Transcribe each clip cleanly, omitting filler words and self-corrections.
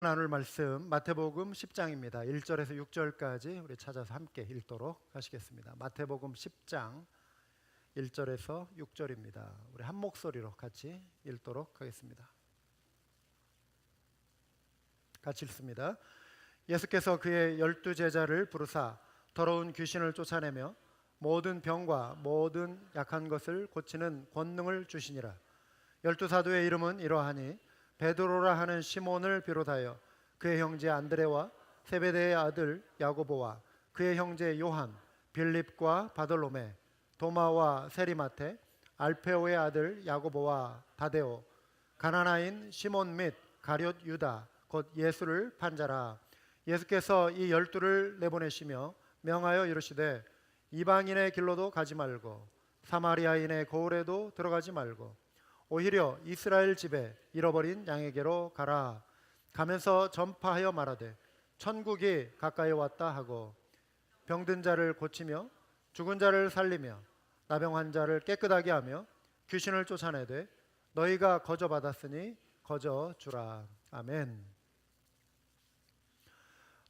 나눌 말씀 마태복음 10장입니다. 1절에서 6절까지 우리 찾아서 함께 읽도록 하시겠습니다. 마태복음 10장 1절에서 6절입니다. 우리 한 목소리로 같이 읽도록 하겠습니다. 같이 읽습니다. 예수께서 그의 12제자를 부르사 더러운 귀신을 쫓아내며 모든 병과 모든 약한 것을 고치는 권능을 주시니라. 12사도의 이름은 이러하니 베드로라 하는 시몬을 비롯하여 그의 형제 안드레와 세베대의 아들 야고보와 그의 형제 요한, 빌립과 바돌로메, 도마와 세리마테, 알페오의 아들 야고보와 다데오, 가나나인 시몬 및 가룟 유다 곧 예수를 판 자라. 예수께서 이 12를 내보내시며 명하여 이르시되 이방인의 길로도 가지 말고 사마리아인의 고을에도 들어가지 말고 오히려 이스라엘 집에 잃어버린 양에게로 가라. 가면서 전파하여 말하되 천국이 가까이 왔다 하고 병든 자를 고치며 죽은 자를 살리며 나병 자를 깨끗하게 하며 귀신을 쫓아내되 너희가 거저 받았으니 거저 주라. 아멘.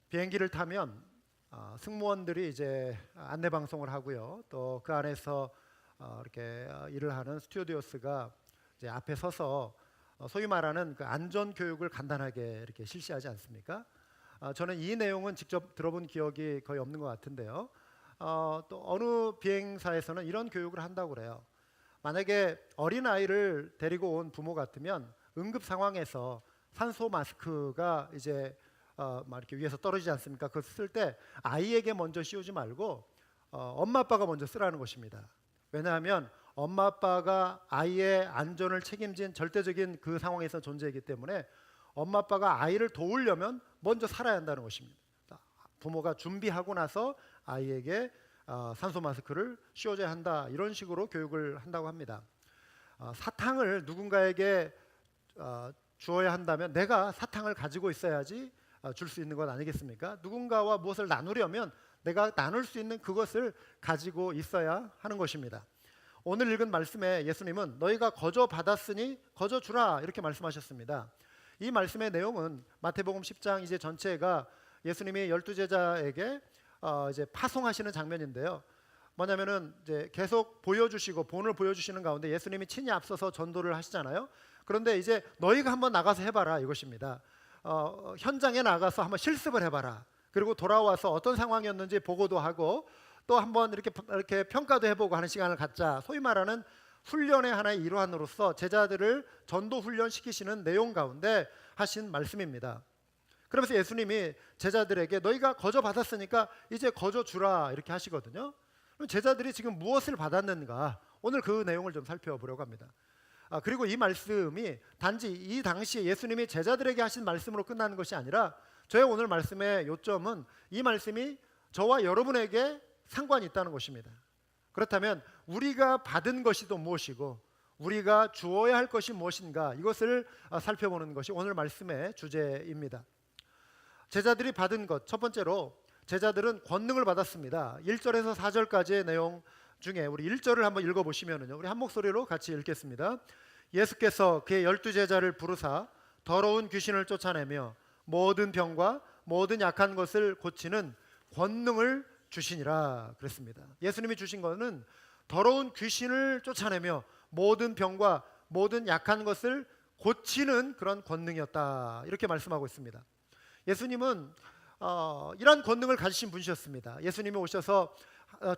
비행기를 타면 승무원들이 이제 안내 방송을 하고요. 또 그 안에서 이렇게 일을 하는 스튜어디오스가 이제 앞에 서서 소위 말하는 그 안전 교육을 간단하게 이렇게 실시하지 않습니까? 저는 이 내용은 직접 들어본 기억이 거의 없는 것 같은데요. 또 어느 비행사에서는 이런 교육을 한다고 그래요. 만약에 어린 아이를 데리고 온 부모 같으면 응급 상황에서 산소 마스크가 이제 막 이렇게 위에서 떨어지지 않습니까? 그걸 쓸 때 아이에게 먼저 씌우지 말고 엄마 아빠가 먼저 쓰라는 것입니다. 왜냐하면 엄마 아빠가 아이의 안전을 책임진 절대적인 그 상황에서 존재이기 때문에 엄마 아빠가 아이를 도우려면 먼저 살아야 한다는 것입니다. 부모가 준비하고 나서 아이에게 산소 마스크를 씌워줘야 한다, 이런 식으로 교육을 한다고 합니다. 사탕을 누군가에게 주어야 한다면 내가 사탕을 가지고 있어야지 줄 수 있는 것 아니겠습니까? 누군가와 무엇을 나누려면 내가 나눌 수 있는 그것을 가지고 있어야 하는 것입니다. 오늘 읽은 말씀에 예수님은 너희가 거저 받았으니 거저 주라, 이렇게 말씀하셨습니다. 이 말씀의 내용은 마태복음 10장 이제 전체가 예수님이 12제자에게 이제 파송하시는 장면인데요. 뭐냐면은 이제 계속 보여주시고 본을 보여주시는 가운데 예수님이 친히 앞서서 전도를 하시잖아요. 그런데 이제 너희가 한번 나가서 해봐라, 이것입니다. 현장에 나가서 한번 실습을 해봐라. 그리고 돌아와서 어떤 상황이었는지 보고도 하고 또 한번 이렇게 평가도 해보고 하는 시간을 갖자. 소위 말하는 훈련의 하나의 일환으로서 제자들을 전도 훈련시키시는 내용 가운데 하신 말씀입니다. 그러면서 예수님이 제자들에게 너희가 거저 받았으니까 이제 거저 주라, 이렇게 하시거든요. 그럼 제자들이 지금 무엇을 받았는가, 오늘 그 내용을 좀 살펴보려고 합니다. 그리고 이 말씀이 단지 이 당시에 예수님이 제자들에게 하신 말씀으로 끝나는 것이 아니라 저의 오늘 말씀의 요점은 이 말씀이 저와 여러분에게 상관이 있다는 것입니다. 그렇다면 우리가 받은 것이 또 무엇이고 우리가 주어야 할 것이 무엇인가, 이것을 살펴보는 것이 오늘 말씀의 주제입니다. 제자들이 받은 것, 첫 번째로 제자들은 권능을 받았습니다. 1절에서 4절까지의 내용 중에 우리 1절을 한번 읽어보시면요, 우리 한 목소리로 같이 읽겠습니다. 예수께서 그의 12제자를 부르사 더러운 귀신을 쫓아내며 모든 병과 모든 약한 것을 고치는 권능을 주시니라 그랬습니다. 예수님이 주신 것은 더러운 귀신을 쫓아내며 모든 병과 모든 약한 것을 고치는 그런 권능이었다, 이렇게 말씀하고 있습니다. 예수님은 이러한 권능을 가지신 분이셨습니다. 예수님이 오셔서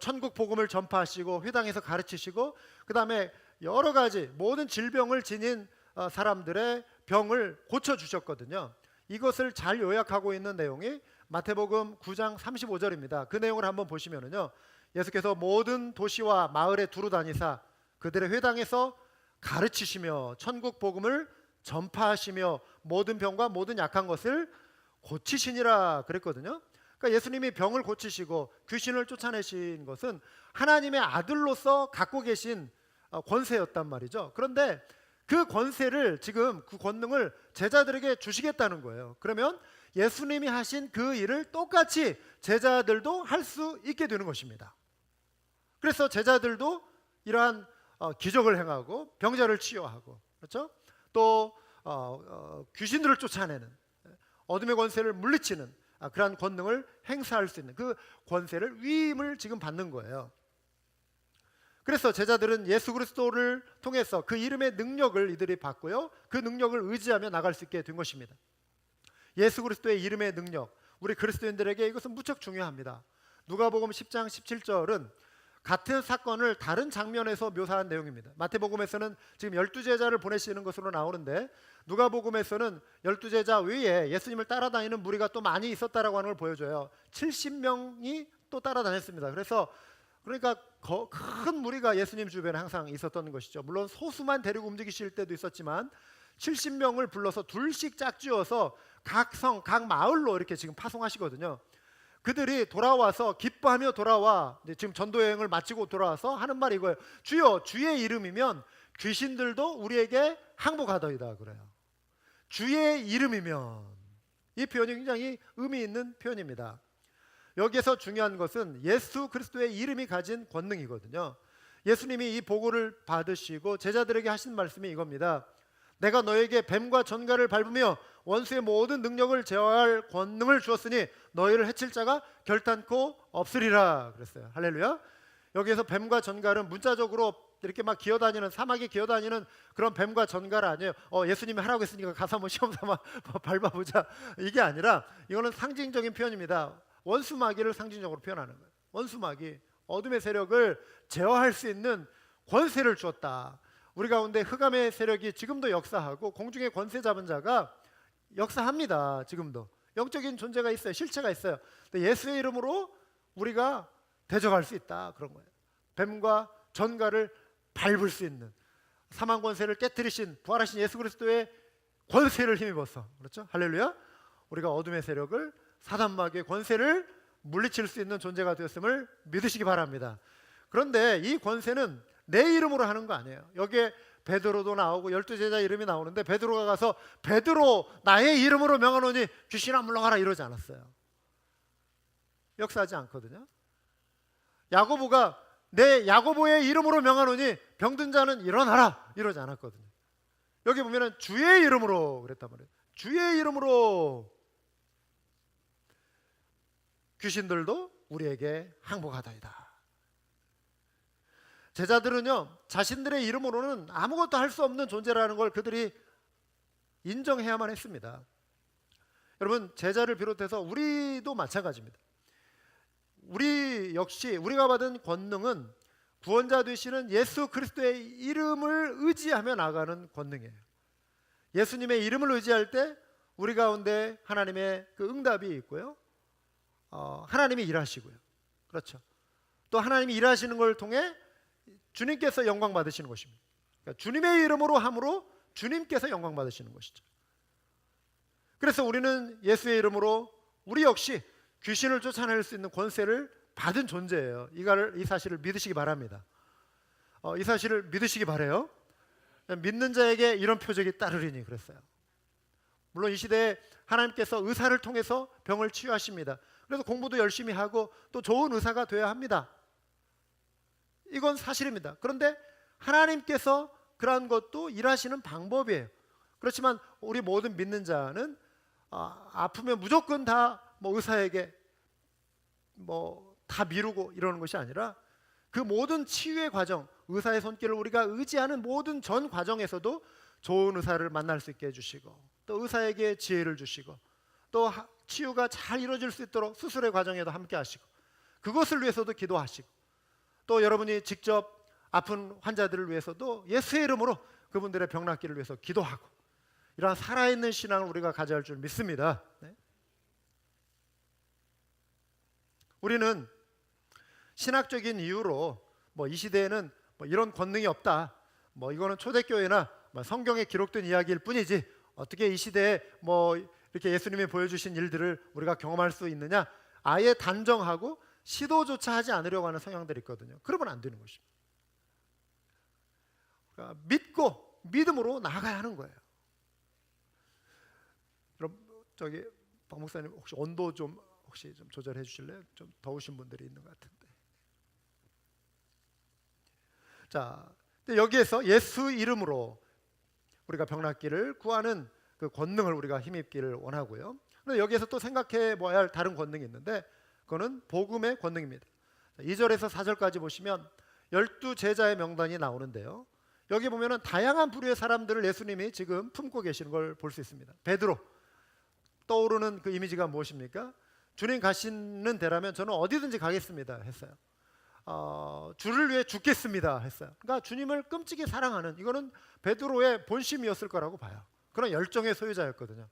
천국 복음을 전파하시고 회당에서 가르치시고 그 다음에 여러 가지 모든 질병을 지닌 사람들의 병을 고쳐주셨거든요. 이것을 잘 요약하고 있는 내용이 마태복음 9장 35절입니다. 그 내용을 한번 보시면요, 예수께서 모든 도시와 마을에 두루 다니사 그들의 회당에서 가르치시며 천국 복음을 전파하시며 모든 병과 모든 약한 것을 고치시니라 그랬거든요. 그러니까 예수님이 병을 고치시고 귀신을 쫓아내신 것은 하나님의 아들로서 갖고 계신 권세였단 말이죠. 그런데 그 권세를 지금 그 권능을 제자들에게 주시겠다는 거예요. 그러면 예수님이 하신 그 일을 똑같이 제자들도 할 수 있게 되는 것입니다. 그래서 제자들도 이러한 기적을 행하고 병자를 치유하고, 그렇죠? 또 귀신들을 쫓아내는 어둠의 권세를 물리치는 그러한 권능을 행사할 수 있는 그 권세를, 위임을 지금 받는 거예요. 그래서 제자들은 예수 그리스도를 통해서 그 이름의 능력을 이들이 받고요, 그 능력을 의지하며 나갈 수 있게 된 것입니다. 예수 그리스도의 이름의 능력, 우리 그리스도인들에게 이것은 무척 중요합니다. 누가복음 10장 17절은 같은 사건을 다른 장면에서 묘사한 내용입니다. 마태복음에서는 지금 12제자를 보내시는 것으로 나오는데, 누가복음에서는 12제자 외에 예수님을 따라다니는 무리가 또 많이 있었다라고 하는 걸 보여줘요. 70명이 또 따라다녔습니다. 그러니까 큰 무리가 예수님 주변에 항상 있었던 것이죠. 물론 소수만 데리고 움직이실 때도 있었지만 70명을 불러서 둘씩 짝지어서 각 성, 각 마을로 이렇게 지금 파송하시거든요. 그들이 돌아와서 기뻐하며 돌아와, 지금 전도 여행을 마치고 돌아와서 하는 말이 이거예요. 주여, 주의 이름이면 귀신들도 우리에게 항복하더이다 그래요. 주의 이름이면, 이 표현이 굉장히 의미 있는 표현입니다. 여기에서 중요한 것은 예수 그리스도의 이름이 가진 권능이거든요. 예수님이 이 보고를 받으시고 제자들에게 하신 말씀이 이겁니다. 내가 너에게 뱀과 전갈을 밟으며 원수의 모든 능력을 제어할 권능을 주었으니 너희를 해칠 자가 결단코 없으리라 그랬어요. 할렐루야. 여기에서 뱀과 전갈은 문자적으로 이렇게 막 기어다니는, 사막에 기어다니는 그런 뱀과 전갈 아니에요. 예수님이 하라고 했으니까 가서 한번 시험 삼아 밟아보자, 이게 아니라 이거는 상징적인 표현입니다. 원수마귀를 상징적으로 표현하는 거예요. 원수마귀, 어둠의 세력을 제어할 수 있는 권세를 주었다. 우리 가운데 흑암의 세력이 지금도 역사하고 공중의 권세 잡은 자가 역사합니다. 지금도 영적인 존재가 있어요. 실체가 있어요. 근데 예수의 이름으로 우리가 대적할 수 있다, 그런 거예요. 뱀과 전갈을 밟을 수 있는, 사망 권세를 깨뜨리신 부활하신 예수 그리스도의 권세를 힘입어서, 그렇죠? 할렐루야. 우리가 어둠의 세력을, 사단 마귀의 권세를 물리칠 수 있는 존재가 되었음을 믿으시기 바랍니다. 그런데 이 권세는 내 이름으로 하는 거 아니에요. 여기에 베드로도 나오고 12제자 이름이 나오는데, 베드로가 가서 베드로 나의 이름으로 명하노니 귀신아 물러가라 이러지 않았어요. 역사하지 않거든요. 야고보가 내 야고보의 이름으로 명하노니 병든 자는 일어나라 이러지 않았거든요. 여기 보면은 주의 이름으로 그랬단 말이에요. 주의 이름으로 귀신들도 우리에게 항복하다이다. 제자들은요, 자신들의 이름으로는 아무것도 할 수 없는 존재라는 걸 그들이 인정해야만 했습니다. 여러분, 제자를 비롯해서 우리도 마찬가지입니다. 우리 역시 우리가 받은 권능은 구원자 되시는 예수 그리스도의 이름을 의지하며 나가는 권능이에요. 예수님의 이름을 의지할 때 우리 가운데 하나님의 그 응답이 있고요, 하나님이 일하시고요, 그렇죠. 또 하나님이 일하시는 걸 통해 주님께서 영광 받으시는 것입니다. 그러니까 주님의 이름으로 함으로 주님께서 영광 받으시는 것이죠. 그래서 우리는 예수의 이름으로 우리 역시 귀신을 쫓아낼 수 있는 권세를 받은 존재예요. 이 사실을 믿으시기 바랍니다. 이 사실을 믿으시기 바라요. 믿는 자에게 이런 표적이 따르리니 그랬어요. 물론 이 시대에 하나님께서 의사를 통해서 병을 치유하십니다. 그래서 공부도 열심히 하고 또 좋은 의사가 되어야 합니다. 이건 사실입니다. 그런데 하나님께서 그러한 것도 일하시는 방법이에요. 그렇지만 우리 모든 믿는 자는 아프면 무조건 다 의사에게 다 미루고 이러는 것이 아니라, 그 모든 치유의 과정, 의사의 손길을 우리가 의지하는 모든 전 과정에서도 좋은 의사를 만날 수 있게 해주시고, 또 의사에게 지혜를 주시고, 또 치유가 잘 이루어질 수 있도록 수술의 과정에도 함께 하시고, 그것을 위해서도 기도하시고, 또 여러분이 직접 아픈 환자들을 위해서도 예수의 이름으로 그분들의 병 낫기를 위해서 기도하고, 이러한 살아있는 신앙을 우리가 가져야 할 줄 믿습니다. 네? 우리는 신학적인 이유로 이 시대에는 이런 권능이 없다, 이거는 초대교회나 성경에 기록된 이야기일 뿐이지 어떻게 이 시대에 이렇게 예수님이 보여주신 일들을 우리가 경험할 수 있느냐, 아예 단정하고 시도조차 하지 않으려고 하는 성향들이 있거든요. 그러면 안 되는 것입니다. 그러니까 믿고 믿음으로 나아가야 하는 거예요. 그럼 박 목사님 혹시 온도 좀 조절해 주실래요? 좀 더우신 분들이 있는 것 같은데. 자, 여기에서 예수 이름으로 우리가 병 낫기를 구하는 그 권능을 우리가 힘입기를 원하고요. 그런데 여기에서 또 생각해 봐야 할 다른 권능이 있는데 그거는 복음의 권능입니다. 2절에서 4절까지 보시면 12제자의 명단이 나오는데요. 여기 보면은 다양한 부류의 사람들을 예수님이 지금 품고 계시는 걸 볼 수 있습니다. 베드로, 떠오르는 그 이미지가 무엇입니까? 주님 가시는 데라면 저는 어디든지 가겠습니다 했어요. 주를 위해 죽겠습니다 했어요. 그러니까 주님을 끔찍이 사랑하는, 이거는 베드로의 본심이었을 거라고 봐요. 그런 열정의 소유자였거든요.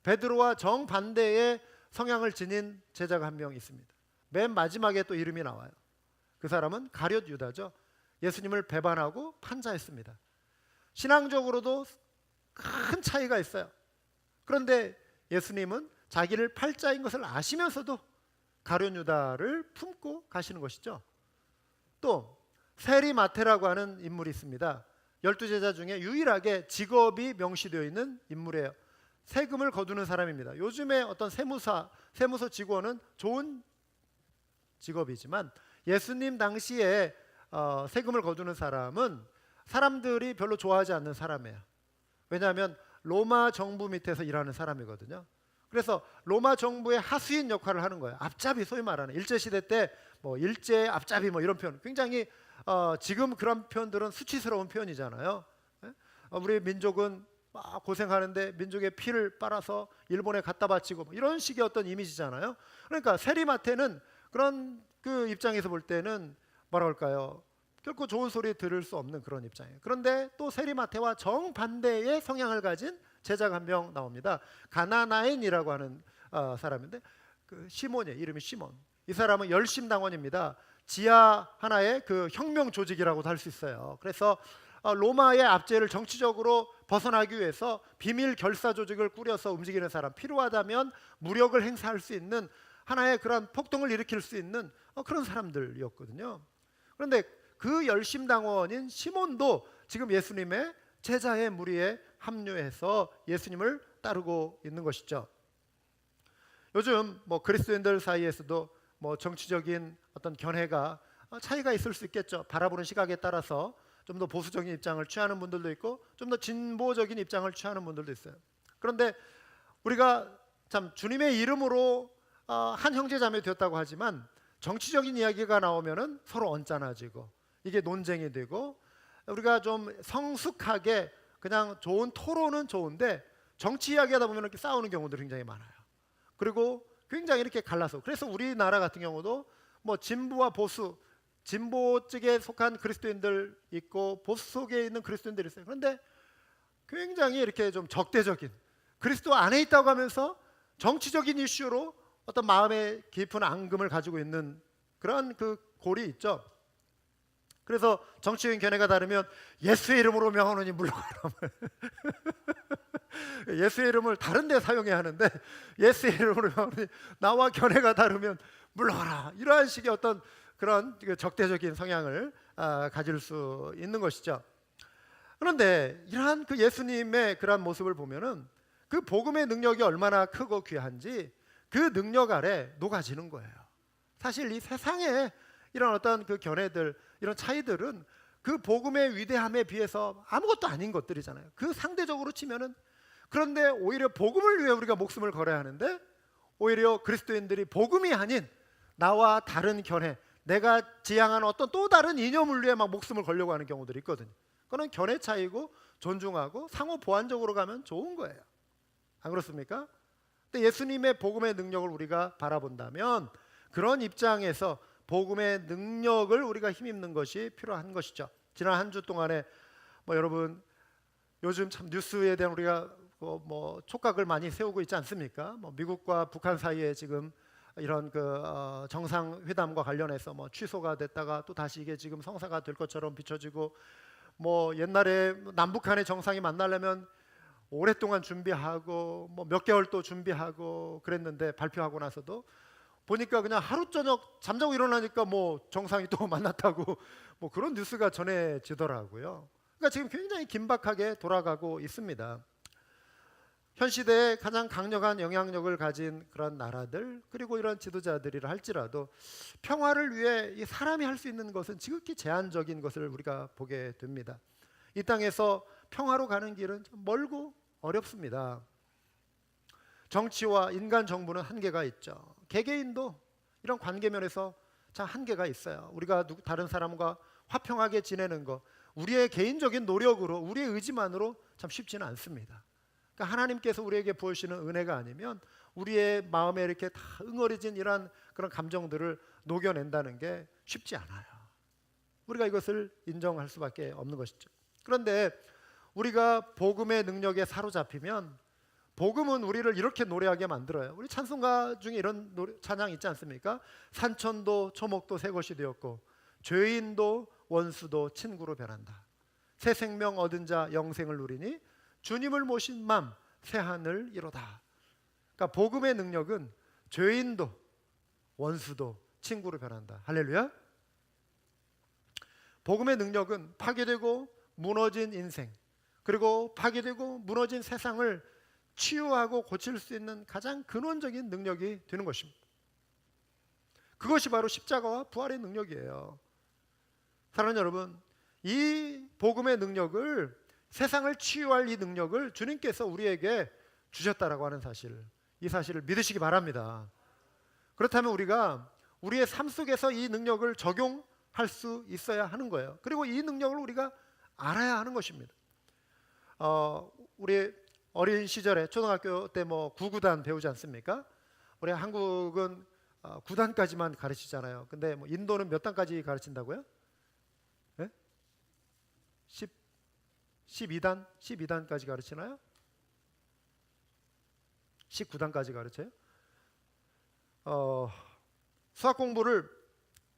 베드로와 정반대의 성향을 지닌 제자가 한 명 있습니다. 맨 마지막에 또 이름이 나와요. 그 사람은 가룟 유다죠. 예수님을 배반하고 판자했습니다. 신앙적으로도 큰 차이가 있어요. 그런데 예수님은 자기를 팔자인 것을 아시면서도 가룟 유다를 품고 가시는 것이죠. 또 세리마테라고 하는 인물이 있습니다. 12제자 중에 유일하게 직업이 명시되어 있는 인물이에요. 세금을 거두는 사람입니다. 요즘에 어떤 세무서 직원은 좋은 직업이지만 예수님 당시에 세금을 거두는 사람은 사람들이 별로 좋아하지 않는 사람이에요. 왜냐하면 로마 정부 밑에서 일하는 사람이거든요. 그래서 로마 정부의 하수인 역할을 하는 거예요. 앞잡이, 소위 말하는 일제 시대 때 뭐 일제 앞잡이 뭐 이런 표현, 굉장히 지금 그런 표현들은 수치스러운 표현이잖아요. 우리 민족은 막 고생하는데 민족의 피를 빨아서 일본에 갖다 바치고 뭐 이런 식의 어떤 이미지잖아요. 그러니까 세리마테는 그런 그 입장에서 볼 때는 뭐라 할까요? 결코 좋은 소리 들을 수 없는 그런 입장이에요. 그런데 또 세리마테와 정반대의 성향을 가진 제자가 한 명 나옵니다. 가나나인이라고 하는 사람인데 그 시몬이에요. 이름이 시몬. 이 사람은 열심당원입니다. 지하 하나의 그 혁명 조직이라고도 할 수 있어요. 그래서 로마의 압제를 정치적으로 벗어나기 위해서 비밀 결사 조직을 꾸려서 움직이는 사람, 필요하다면 무력을 행사할 수 있는 하나의 그런 폭동을 일으킬 수 있는 그런 사람들이었거든요. 그런데 그 열심당원인 시몬도 지금 예수님의 제자의 무리에 합류해서 예수님을 따르고 있는 것이죠. 요즘 뭐 그리스도인들 사이에서도 뭐 정치적인 어떤 견해가 차이가 있을 수 있겠죠. 바라보는 시각에 따라서 좀 더 보수적인 입장을 취하는 분들도 있고 좀 더 진보적인 입장을 취하는 분들도 있어요. 그런데 우리가 참 주님의 이름으로 한 형제자매 되었다고 하지만 정치적인 이야기가 나오면은 서로 언짢아지고 이게 논쟁이 되고, 우리가 좀 성숙하게 그냥 좋은 토론은 좋은데 정치 이야기하다 보면 이렇게 싸우는 경우들이 굉장히 많아요. 그리고 굉장히 이렇게 갈라서, 그래서 우리나라 같은 경우도 뭐 진보와 보수, 진보 쪽에 속한 그리스도인들 있고 보수 속에 있는 그리스도인들이 있어요. 그런데 굉장히 이렇게 좀 적대적인, 그리스도 안에 있다고 하면서 정치적인 이슈로 어떤 마음의 깊은 앙금을 가지고 있는 그런 그 골이 있죠. 그래서 정치적인 견해가 다르면 예수의 이름으로 명하노니 물러가라. 예수의 이름을 다른 데 사용해야 하는데 예수의 이름으로 명하노니 나와 견해가 다르면 물러가라. 이러한 식의 어떤 그런 적대적인 성향을 가질 수 있는 것이죠. 그런데 이러한 그 예수님의 그러한 모습을 보면은 그 복음의 능력이 얼마나 크고 귀한지 그 능력 아래 녹아지는 거예요. 사실 이 세상에 이런 어떤 그 견해들, 이런 차이들은 그 복음의 위대함에 비해서 아무것도 아닌 것들이잖아요. 그 상대적으로 치면은. 그런데 오히려 복음을 위해 우리가 목숨을 걸어야 하는데 오히려 그리스도인들이 복음이 아닌 나와 다른 견해, 내가 지향하는 어떤 또 다른 이념을 위해 막 목숨을 걸려고 하는 경우들이 있거든요. 그건 견해 차이고 존중하고 상호 보완적으로 가면 좋은 거예요. 안 그렇습니까? 근데 예수님의 복음의 능력을 우리가 바라본다면 그런 입장에서 복음의 능력을 우리가 힘입는 것이 필요한 것이죠. 지난 한 주 동안에 뭐 여러분 요즘 참 뉴스에 대한 우리가 뭐 촉각을 많이 세우고 있지 않습니까? 뭐 미국과 북한 사이에 지금 이런 그 정상회담과 관련해서 뭐 취소가 됐다가 또 다시 이게 지금 성사가 될 것처럼 비춰지고, 뭐 옛날에 남북한의 정상이 만나려면 오랫동안 준비하고 뭐 몇 개월 또 준비하고 그랬는데 발표하고 나서도 보니까 그냥 하루 저녁 잠자고 일어나니까 뭐 정상이 또 만났다고 뭐 그런 뉴스가 전해지더라고요. 그러니까 지금 굉장히 긴박하게 돌아가고 있습니다. 현 시대에 가장 강력한 영향력을 가진 그런 나라들 그리고 이런 지도자들이라 할지라도 평화를 위해 이 사람이 할 수 있는 것은 지극히 제한적인 것을 우리가 보게 됩니다. 이 땅에서 평화로 가는 길은 좀 멀고 어렵습니다. 정치와 인간 정부는 한계가 있죠. 개개인도 이런 관계 면에서 참 한계가 있어요. 우리가 다른 사람과 화평하게 지내는 것, 우리의 개인적인 노력으로, 우리의 의지만으로 참 쉽지는 않습니다. 그러니까 하나님께서 우리에게 보여주시는 은혜가 아니면 우리의 마음에 이렇게 다 응어리진 이런 그런 감정들을 녹여낸다는 게 쉽지 않아요. 우리가 이것을 인정할 수밖에 없는 것이죠. 그런데 우리가 복음의 능력에 사로잡히면 복음은 우리를 이렇게 노래하게 만들어요. 우리 찬송가 중에 이런 찬양 있지 않습니까? 산천도 초목도 새 것이 되었고 죄인도 원수도 친구로 변한다. 새 생명 얻은 자 영생을 누리니 주님을 모신 맘 새 하늘 이로다. 그러니까 복음의 능력은 죄인도 원수도 친구로 변한다. 할렐루야. 복음의 능력은 파괴되고 무너진 인생, 그리고 파괴되고 무너진 세상을 치유하고 고칠 수 있는 가장 근원적인 능력이 되는 것입니다. 그것이 바로 십자가와 부활의 능력이에요. 사랑하는 여러분, 이 복음의 능력을, 세상을 치유할 이 능력을 주님께서 우리에게 주셨다라고 하는 사실, 이 사실을 믿으시기 바랍니다. 그렇다면 우리가 우리의 삶 속에서 이 능력을 적용할 수 있어야 하는 거예요. 그리고 이 능력을 우리가 알아야 하는 것입니다. 우리 어린 시절에 초등학교 때 뭐 구구단 배우지 않습니까? 우리 한국은 9단까지만 가르치잖아요. 근데 뭐 인도는 몇 단까지 가르친다고요? 네? 12단? 12단까지 가르치나요? 19단까지 가르쳐요? 수학 공부를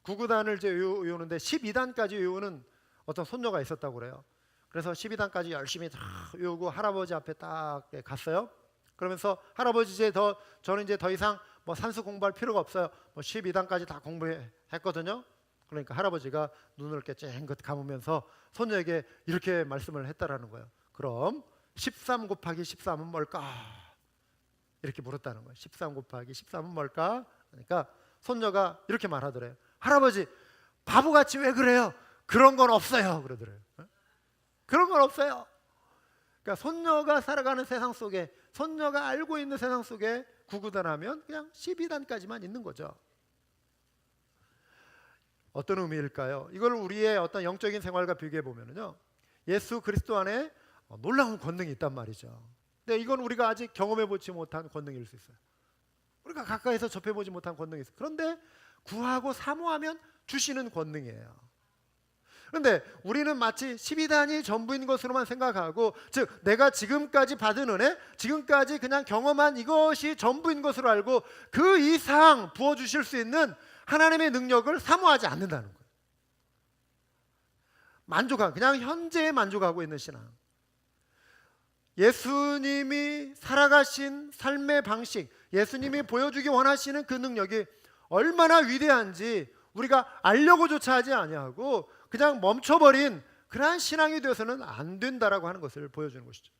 9구단을 이제 외우는데 12단까지 외우는 어떤 손녀가 있었다고 그래요. 그래서 12단까지 열심히 다 외우고 할아버지 앞에 딱 갔어요. 그러면서 할아버지 저는 이제 더 이상 뭐 산수 공부할 필요가 없어요. 뭐 12단까지 다 공부했거든요. 그러니까 할아버지가 눈을 이렇게 쨍긋 감으면서 손녀에게 이렇게 말씀을 했다라는 거예요. 그럼 13 곱하기 13은 뭘까? 이렇게 물었다는 거예요. 13 곱하기 13은 뭘까? 그러니까 손녀가 이렇게 말하더래요. 할아버지, 바보같이 왜 그래요? 그런 건 없어요. 그러더래요. 그런 건 없어요. 그러니까 손녀가 살아가는 세상 속에, 손녀가 알고 있는 세상 속에 구구단하면 그냥 12단까지만 있는 거죠. 어떤 의미일까요? 이걸 우리의 어떤 영적인 생활과 비교해 보면요, 예수 그리스도 안에 놀라운 권능이 있단 말이죠. 근데 이건 우리가 아직 경험해 보지 못한 권능일 수 있어요. 우리가 가까이서 접해 보지 못한 권능이 있어요. 그런데 구하고 사모하면 주시는 권능이에요. 그런데 우리는 마치 12단이 전부인 것으로만 생각하고, 즉 내가 지금까지 받은 은혜, 지금까지 그냥 경험한 이것이 전부인 것으로 알고 그 이상 부어주실 수 있는 하나님의 능력을 사모하지 않는다는 거예요. 그냥 현재에 만족하고 있는 신앙. 예수님이 살아가신 삶의 방식, 예수님이 보여주기 원하시는 그 능력이 얼마나 위대한지 우리가 알려고조차 하지 아니하고 그냥 멈춰버린 그러한 신앙이 되어서는 안 된다라고 하는 것을 보여주는 것이죠.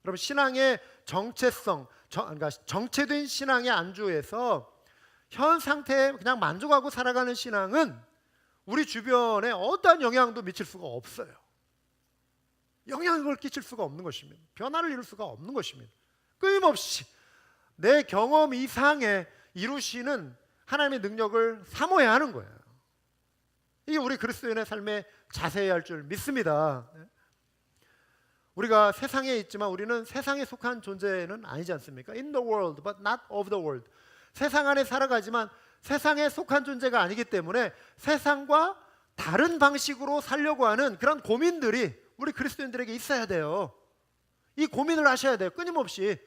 여러분, 신앙의 정체성, 그러니까 정체된 신앙의 안주에서 현 상태에 그냥 만족하고 살아가는 신앙은 우리 주변에 어떠한 영향도 미칠 수가 없어요. 영향을 끼칠 수가 없는 것입니다. 변화를 이룰 수가 없는 것입니다. 끊임없이 내 경험 이상의 이루시는 하나님의 능력을 사모해야 하는 거예요. 이게 우리 그리스도인의 삶에 자세해야 할 줄 믿습니다. 우리가 세상에 있지만 우리는 세상에 속한 존재는 아니지 않습니까? In the world, but not of the world. 세상 안에 살아가지만 세상에 속한 존재가 아니기 때문에 세상과 다른 방식으로 살려고 하는 그런 고민들이 우리 그리스도인들에게 있어야 돼요. 이 고민을 하셔야 돼요. 끊임없이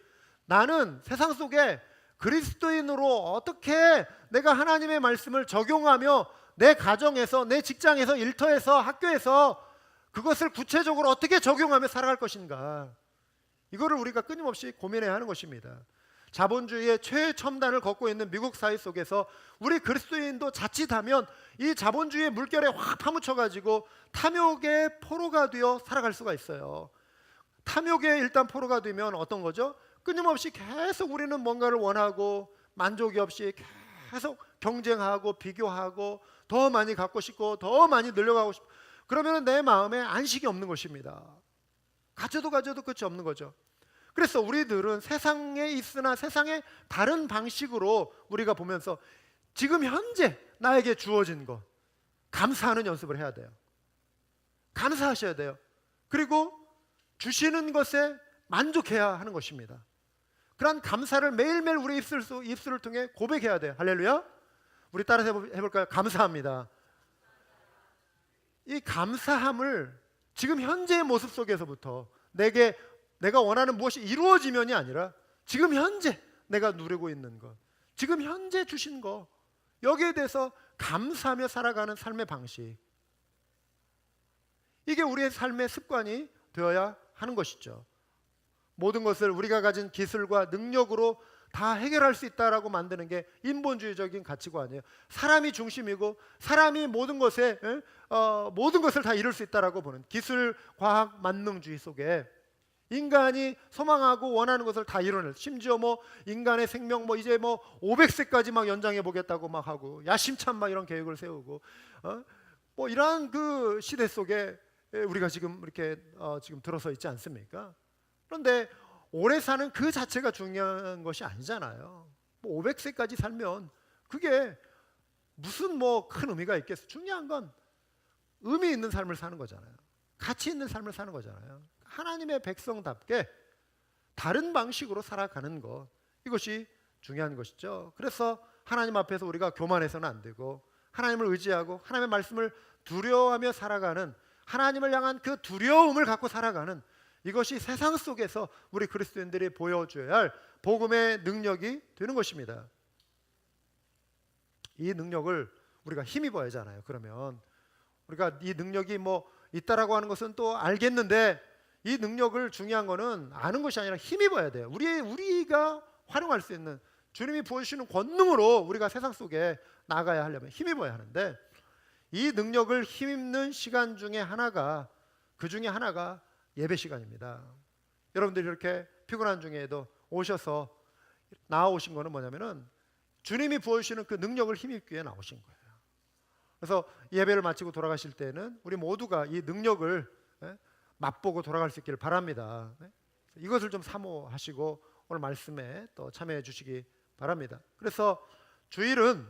나는 세상 속에 그리스도인으로 어떻게 내가 하나님의 말씀을 적용하며 내 가정에서, 내 직장에서, 일터에서, 학교에서 그것을 구체적으로 어떻게 적용하며 살아갈 것인가, 이거를 우리가 끊임없이 고민해야 하는 것입니다. 자본주의의 최첨단을 걷고 있는 미국 사회 속에서 우리 그리스도인도 자칫하면 이 자본주의의 물결에 확 파묻혀가지고 탐욕의 포로가 되어 살아갈 수가 있어요. 탐욕의 일단 포로가 되면 어떤 거죠? 끊임없이 계속 우리는 뭔가를 원하고 만족이 없이 계속 경쟁하고 비교하고 더 많이 갖고 싶고 더 많이 늘려가고 싶고, 그러면 내 마음에 안식이 없는 것입니다. 가져도 끝이 없는 거죠. 그래서 우리들은 세상에 있으나 세상의 다른 방식으로 우리가 보면서 지금 현재 나에게 주어진 것 감사하는 연습을 해야 돼요. 감사하셔야 돼요. 그리고 주시는 것에 만족해야 하는 것입니다. 그러한 감사를 매일매일 우리 입술을 통해 고백해야 돼요. 할렐루야. 우리 따라서 해볼까요? 감사합니다. 이 감사함을 지금 현재의 모습 속에서부터 내가 원하는 무엇이 이루어지면이 아니라 지금 현재 내가 누리고 있는 것, 지금 현재 주신 것, 여기에 대해서 감사하며 살아가는 삶의 방식, 이게 우리의 삶의 습관이 되어야 하는 것이죠. 모든 것을 우리가 가진 기술과 능력으로 다 해결할 수 있다라고 만드는 게 인본주의적인 가치관이에요. 사람이 중심이고 사람이 모든 것을 다 이룰 수 있다라고 보는 기술, 과학, 만능주의 속에 인간이 소망하고 원하는 것을 다 이뤄낼, 심지어 뭐 인간의 생명 이제 500세까지 막 연장해 보겠다고 막 하고 야심찬 막 이런 계획을 세우고 이러한 그 시대 속에 우리가 지금 이렇게 지금 들어서 있지 않습니까? 그런데 오래 사는 그 자체가 중요한 것이 아니잖아요. 500세까지 살면 그게 무슨 큰 의미가 있겠어요? 중요한 건 의미 있는 삶을 사는 거잖아요. 가치 있는 삶을 사는 거잖아요. 하나님의 백성답게 다른 방식으로 살아가는 것, 이것이 중요한 것이죠. 그래서 하나님 앞에서 우리가 교만해서는 안 되고 하나님을 의지하고 하나님의 말씀을 두려워하며 살아가는, 하나님을 향한 그 두려움을 갖고 살아가는, 이것이 세상 속에서 우리 그리스도인들이 보여줘야 할 복음의 능력이 되는 것입니다. 이 능력을 우리가 힘입어야 하잖아요. 그러면 우리가 이 능력이 있다라고 하는 것은 또 알겠는데, 이 능력을 중요한 거는 아는 것이 아니라 힘입어야 돼요. 우리가 활용할 수 있는 주님이 보여주시는 권능으로 우리가 세상 속에 나가야 하려면 힘입어야 하는데, 이 능력을 힘입는 시간 중에 하나가, 그 중에 하나가 예배 시간입니다. 여러분들이 이렇게 피곤한 중에도 오셔서 나오신 거는 뭐냐면은 주님이 보여주시는 그 능력을 힘입기 위해 나오신 거예요. 그래서 예배를 마치고 돌아가실 때는 우리 모두가 이 능력을 맛보고 돌아갈 수 있기를 바랍니다. 이것을 좀 사모하시고 오늘 말씀에 또 참여해 주시기 바랍니다. 그래서 주일은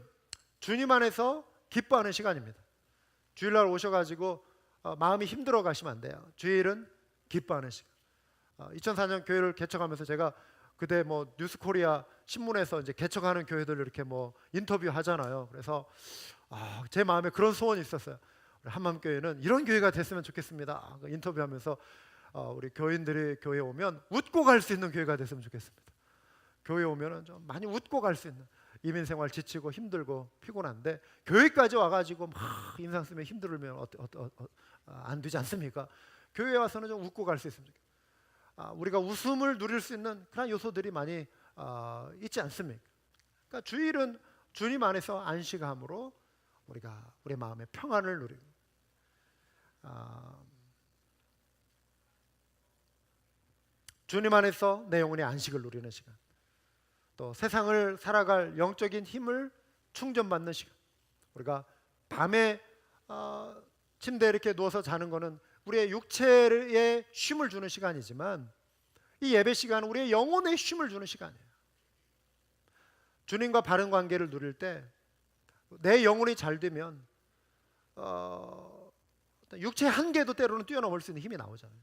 주님 안에서 기뻐하는 시간입니다. 주일날 오셔가지고 마음이 힘들어 가시면 안 돼요. 주일은 기뻐하는 시간. 2004년 교회를 개척하면서 제가 그때 뉴스코리아 신문에서 이제 개척하는 교회들 이렇게 인터뷰 하잖아요. 그래서 제 마음에 그런 소원이 있었어요. 한맘교회는 이런 교회가 됐으면 좋겠습니다. 인터뷰하면서 우리 교인들이 교회에 오면 웃고 갈 수 있는 교회가 됐으면 좋겠습니다. 교회에 오면은 좀 많이 웃고 갈 수 있는, 이민생활 지치고 힘들고 피곤한데 교회까지 와가지고 막 인상 쓰면 힘들면 안 되지 않습니까? 교회에 와서는 좀 웃고 갈 수 있으면 좋겠어요. 우리가 웃음을 누릴 수 있는 그런 요소들이 많이 있지 않습니까? 그러니까 주일은 주님 안에서 안식함으로 우리가 우리 마음의 평안을 누리고, 주님 안에서 내 영혼의 안식을 누리는 시간, 또 세상을 살아갈 영적인 힘을 충전받는 시간. 우리가 밤에 침대에 이렇게 누워서 자는 거는 우리의 육체에 쉼을 주는 시간이지만, 이 예배 시간은 우리의 영혼에 쉼을 주는 시간이에요. 주님과 바른 관계를 누릴 때 내 영혼이 잘 되면 육체의 한계도 때로는 뛰어넘을 수 있는 힘이 나오잖아요.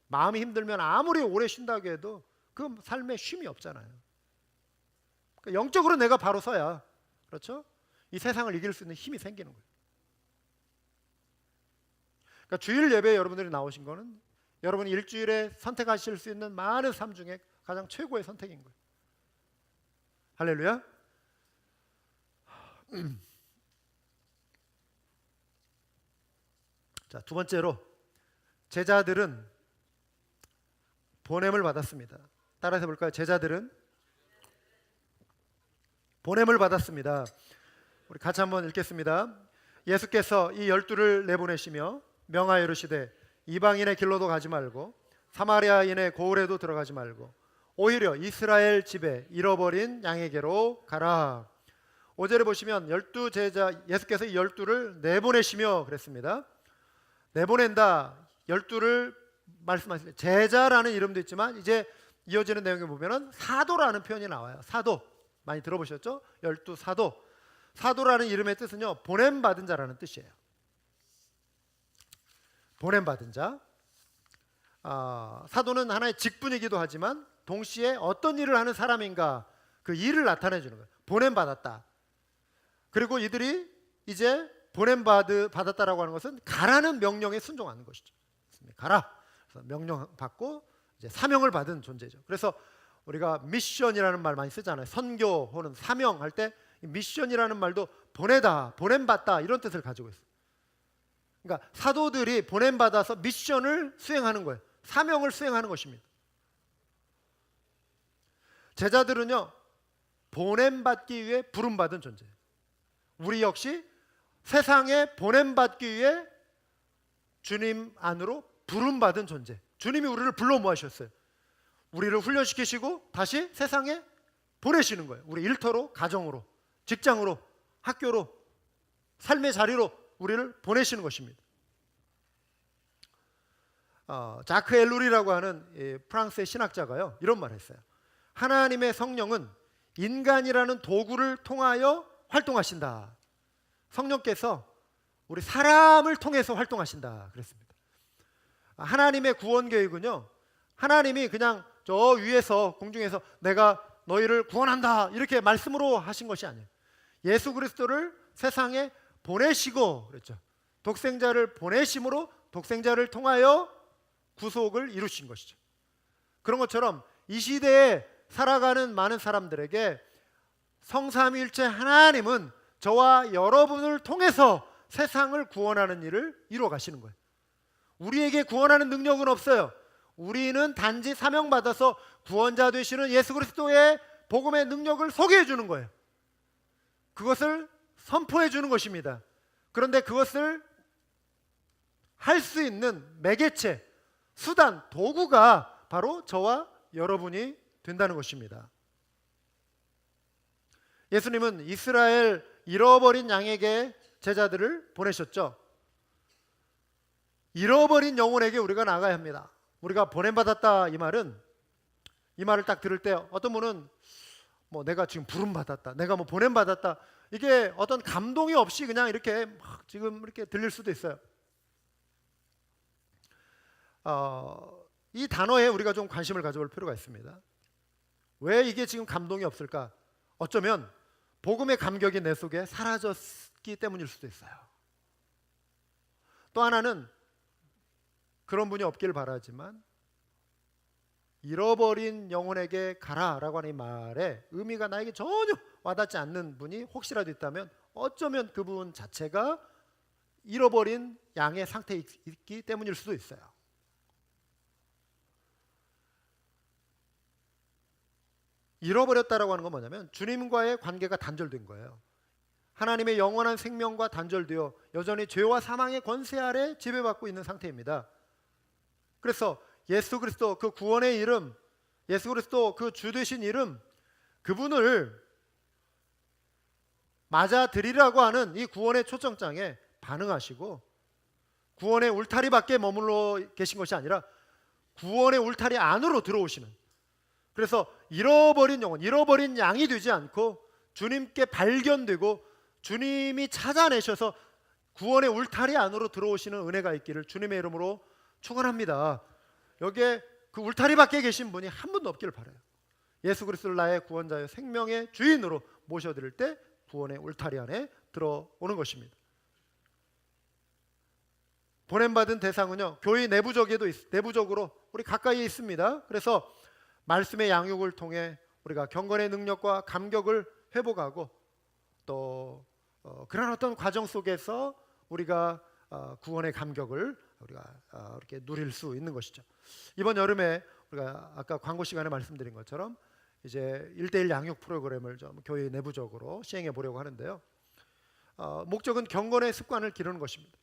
마음이 힘들면 아무리 오래 쉰다고 해도 그 삶에 쉼이 없잖아요. 그러니까 영적으로 내가 바로 서야, 그렇죠? 이 세상을 이길 수 있는 힘이 생기는 거예요. 그러니까 주일 예배에 여러분들이 나오신 거는 여러분이 일주일에 선택하실 수 있는 많은 삶 중에 가장 최고의 선택인 거예요. 할렐루야. 자, 두 번째로 제자들은 보냄을 받았습니다. 따라서 볼까요? 제자들은 보냄을 받았습니다. 우리 같이 한번 읽겠습니다. 예수께서 이 12를 내보내시며 명하여 이르시되 이방인의 길로도 가지 말고 사마리아인의 고을에도 들어가지 말고 오히려 이스라엘 집에 잃어버린 양에게로 가라. 5절에 보시면 12제자, 예수께서 이 12를 내보내시며 그랬습니다. 내보낸다, 12를 말씀하시는데 제자라는 이름도 있지만 이제 이어지는 내용에 보면은 사도라는 표현이 나와요. 사도 많이 들어보셨죠? 12사도. 사도라는 이름의 뜻은요, 보냄받은 자라는 뜻이에요. 보냄받은 자. 사도는 하나의 직분이기도 하지만 동시에 어떤 일을 하는 사람인가, 그 일을 나타내 주는 거예요. 보냄받았다. 그리고 이들이 이제 보냄받았다라고 하는 것은 가라는 명령에 순종하는 것이죠. 가라. 그래서 명령받고 이제 사명을 받은 존재죠. 그래서 우리가 미션이라는 말 많이 쓰잖아요. 선교 혹은 사명 할 때 미션이라는 말도 보내다, 보냄받다 이런 뜻을 가지고 있어요. 그러니까 사도들이 보냄받아서 미션을 수행하는 거예요. 사명을 수행하는 것입니다. 제자들은요, 보냄받기 위해 부름받은 존재예요. 우리 역시 세상에 보냄받기 위해 주님 안으로 부름받은 존재. 주님이 우리를 불러 모으셨어요. 우리를 훈련시키시고 다시 세상에 보내시는 거예요. 우리 일터로, 가정으로, 직장으로, 학교로, 삶의 자리로 우리를 보내시는 것입니다. 자크 엘룰이라고 하는 프랑스의 신학자가요, 이런 말을 했어요. 하나님의 성령은 인간이라는 도구를 통하여 활동하신다. 성령께서 우리 사람을 통해서 활동하신다 그랬습니다. 하나님의 구원 계획은요, 하나님이 그냥 저 위에서 공중에서 내가 너희를 구원한다 이렇게 말씀으로 하신 것이 아니에요. 예수 그리스도를 세상에 보내시고 그랬죠. 독생자를 보내심으로 독생자를 통하여 구속을 이루신 것이죠. 그런 것처럼 이 시대에 살아가는 많은 사람들에게 성삼위일체 하나님은 저와 여러분을 통해서 세상을 구원하는 일을 이루어 가시는 거예요. 우리에게 구원하는 능력은 없어요. 우리는 단지 사명받아서 구원자 되시는 예수 그리스도의 복음의 능력을 소개해 주는 거예요. 그것을 선포해 주는 것입니다. 그런데 그것을 할 수 있는 매개체, 수단, 도구가 바로 저와 여러분이 된다는 것입니다. 예수님은 이스라엘 잃어버린 양에게 제자들을 보내셨죠. 잃어버린 영혼에게 우리가 나가야 합니다. 우리가 보냄받았다 이 말은, 이 말을 딱 들을 때 어떤 분은 뭐 내가 지금 부름받았다, 내가 뭐 보냄받았다, 이게 어떤 감동이 없이 그냥 이렇게 막 지금 이렇게 들릴 수도 있어요. 이 단어에 우리가 좀 관심을 가져볼 필요가 있습니다. 왜 이게 지금 감동이 없을까? 어쩌면 복음의 감격이 내 속에 사라졌기 때문일 수도 있어요. 또 하나는 그런 분이 없기를 바라지만 잃어버린 영혼에게 가라라고 하는 이 말에 의미가 나에게 전혀 와닿지 않는 분이 혹시라도 있다면 어쩌면 그분 자체가 잃어버린 양의 상태에 있기 때문일 수도 있어요. 잃어버렸다라고 하는 건 뭐냐면 주님과의 관계가 단절된 거예요. 하나님의 영원한 생명과 단절되어 여전히 죄와 사망의 권세 아래 지배받고 있는 상태입니다. 그래서 예수 그리스도 그 구원의 이름, 예수 그리스도 그 주 되신 이름, 그분을 맞아들이라고 하는 이 구원의 초청장에 반응하시고 구원의 울타리 밖에 머물러 계신 것이 아니라 구원의 울타리 안으로 들어오시는, 그래서 잃어버린 영혼, 잃어버린 양이 되지 않고 주님께 발견되고 주님이 찾아내셔서 구원의 울타리 안으로 들어오시는 은혜가 있기를 주님의 이름으로 축원합니다. 여기에 그 울타리 밖에 계신 분이 한 분도 없기를 바라요. 예수 그리스도를 나의 구원자여 생명의 주인으로 모셔드릴 때 구원의 울타리 안에 들어오는 것입니다. 보냄받은 대상은요, 교회 내부적으로 우리 가까이에 있습니다. 그래서 말씀의 양육을 통해 우리가 경건의 능력과 감격을 회복하고 또 그런 어떤 과정 속에서 우리가 구원의 감격을 우리가 이렇게 누릴 수 있는 것이죠. 이번 여름에 우리가 아까 광고 시간에 말씀드린 것처럼 이제 1:1 양육 프로그램을 좀 교회 내부적으로 시행해 보려고 하는데요. 목적은 경건의 습관을 기르는 것입니다.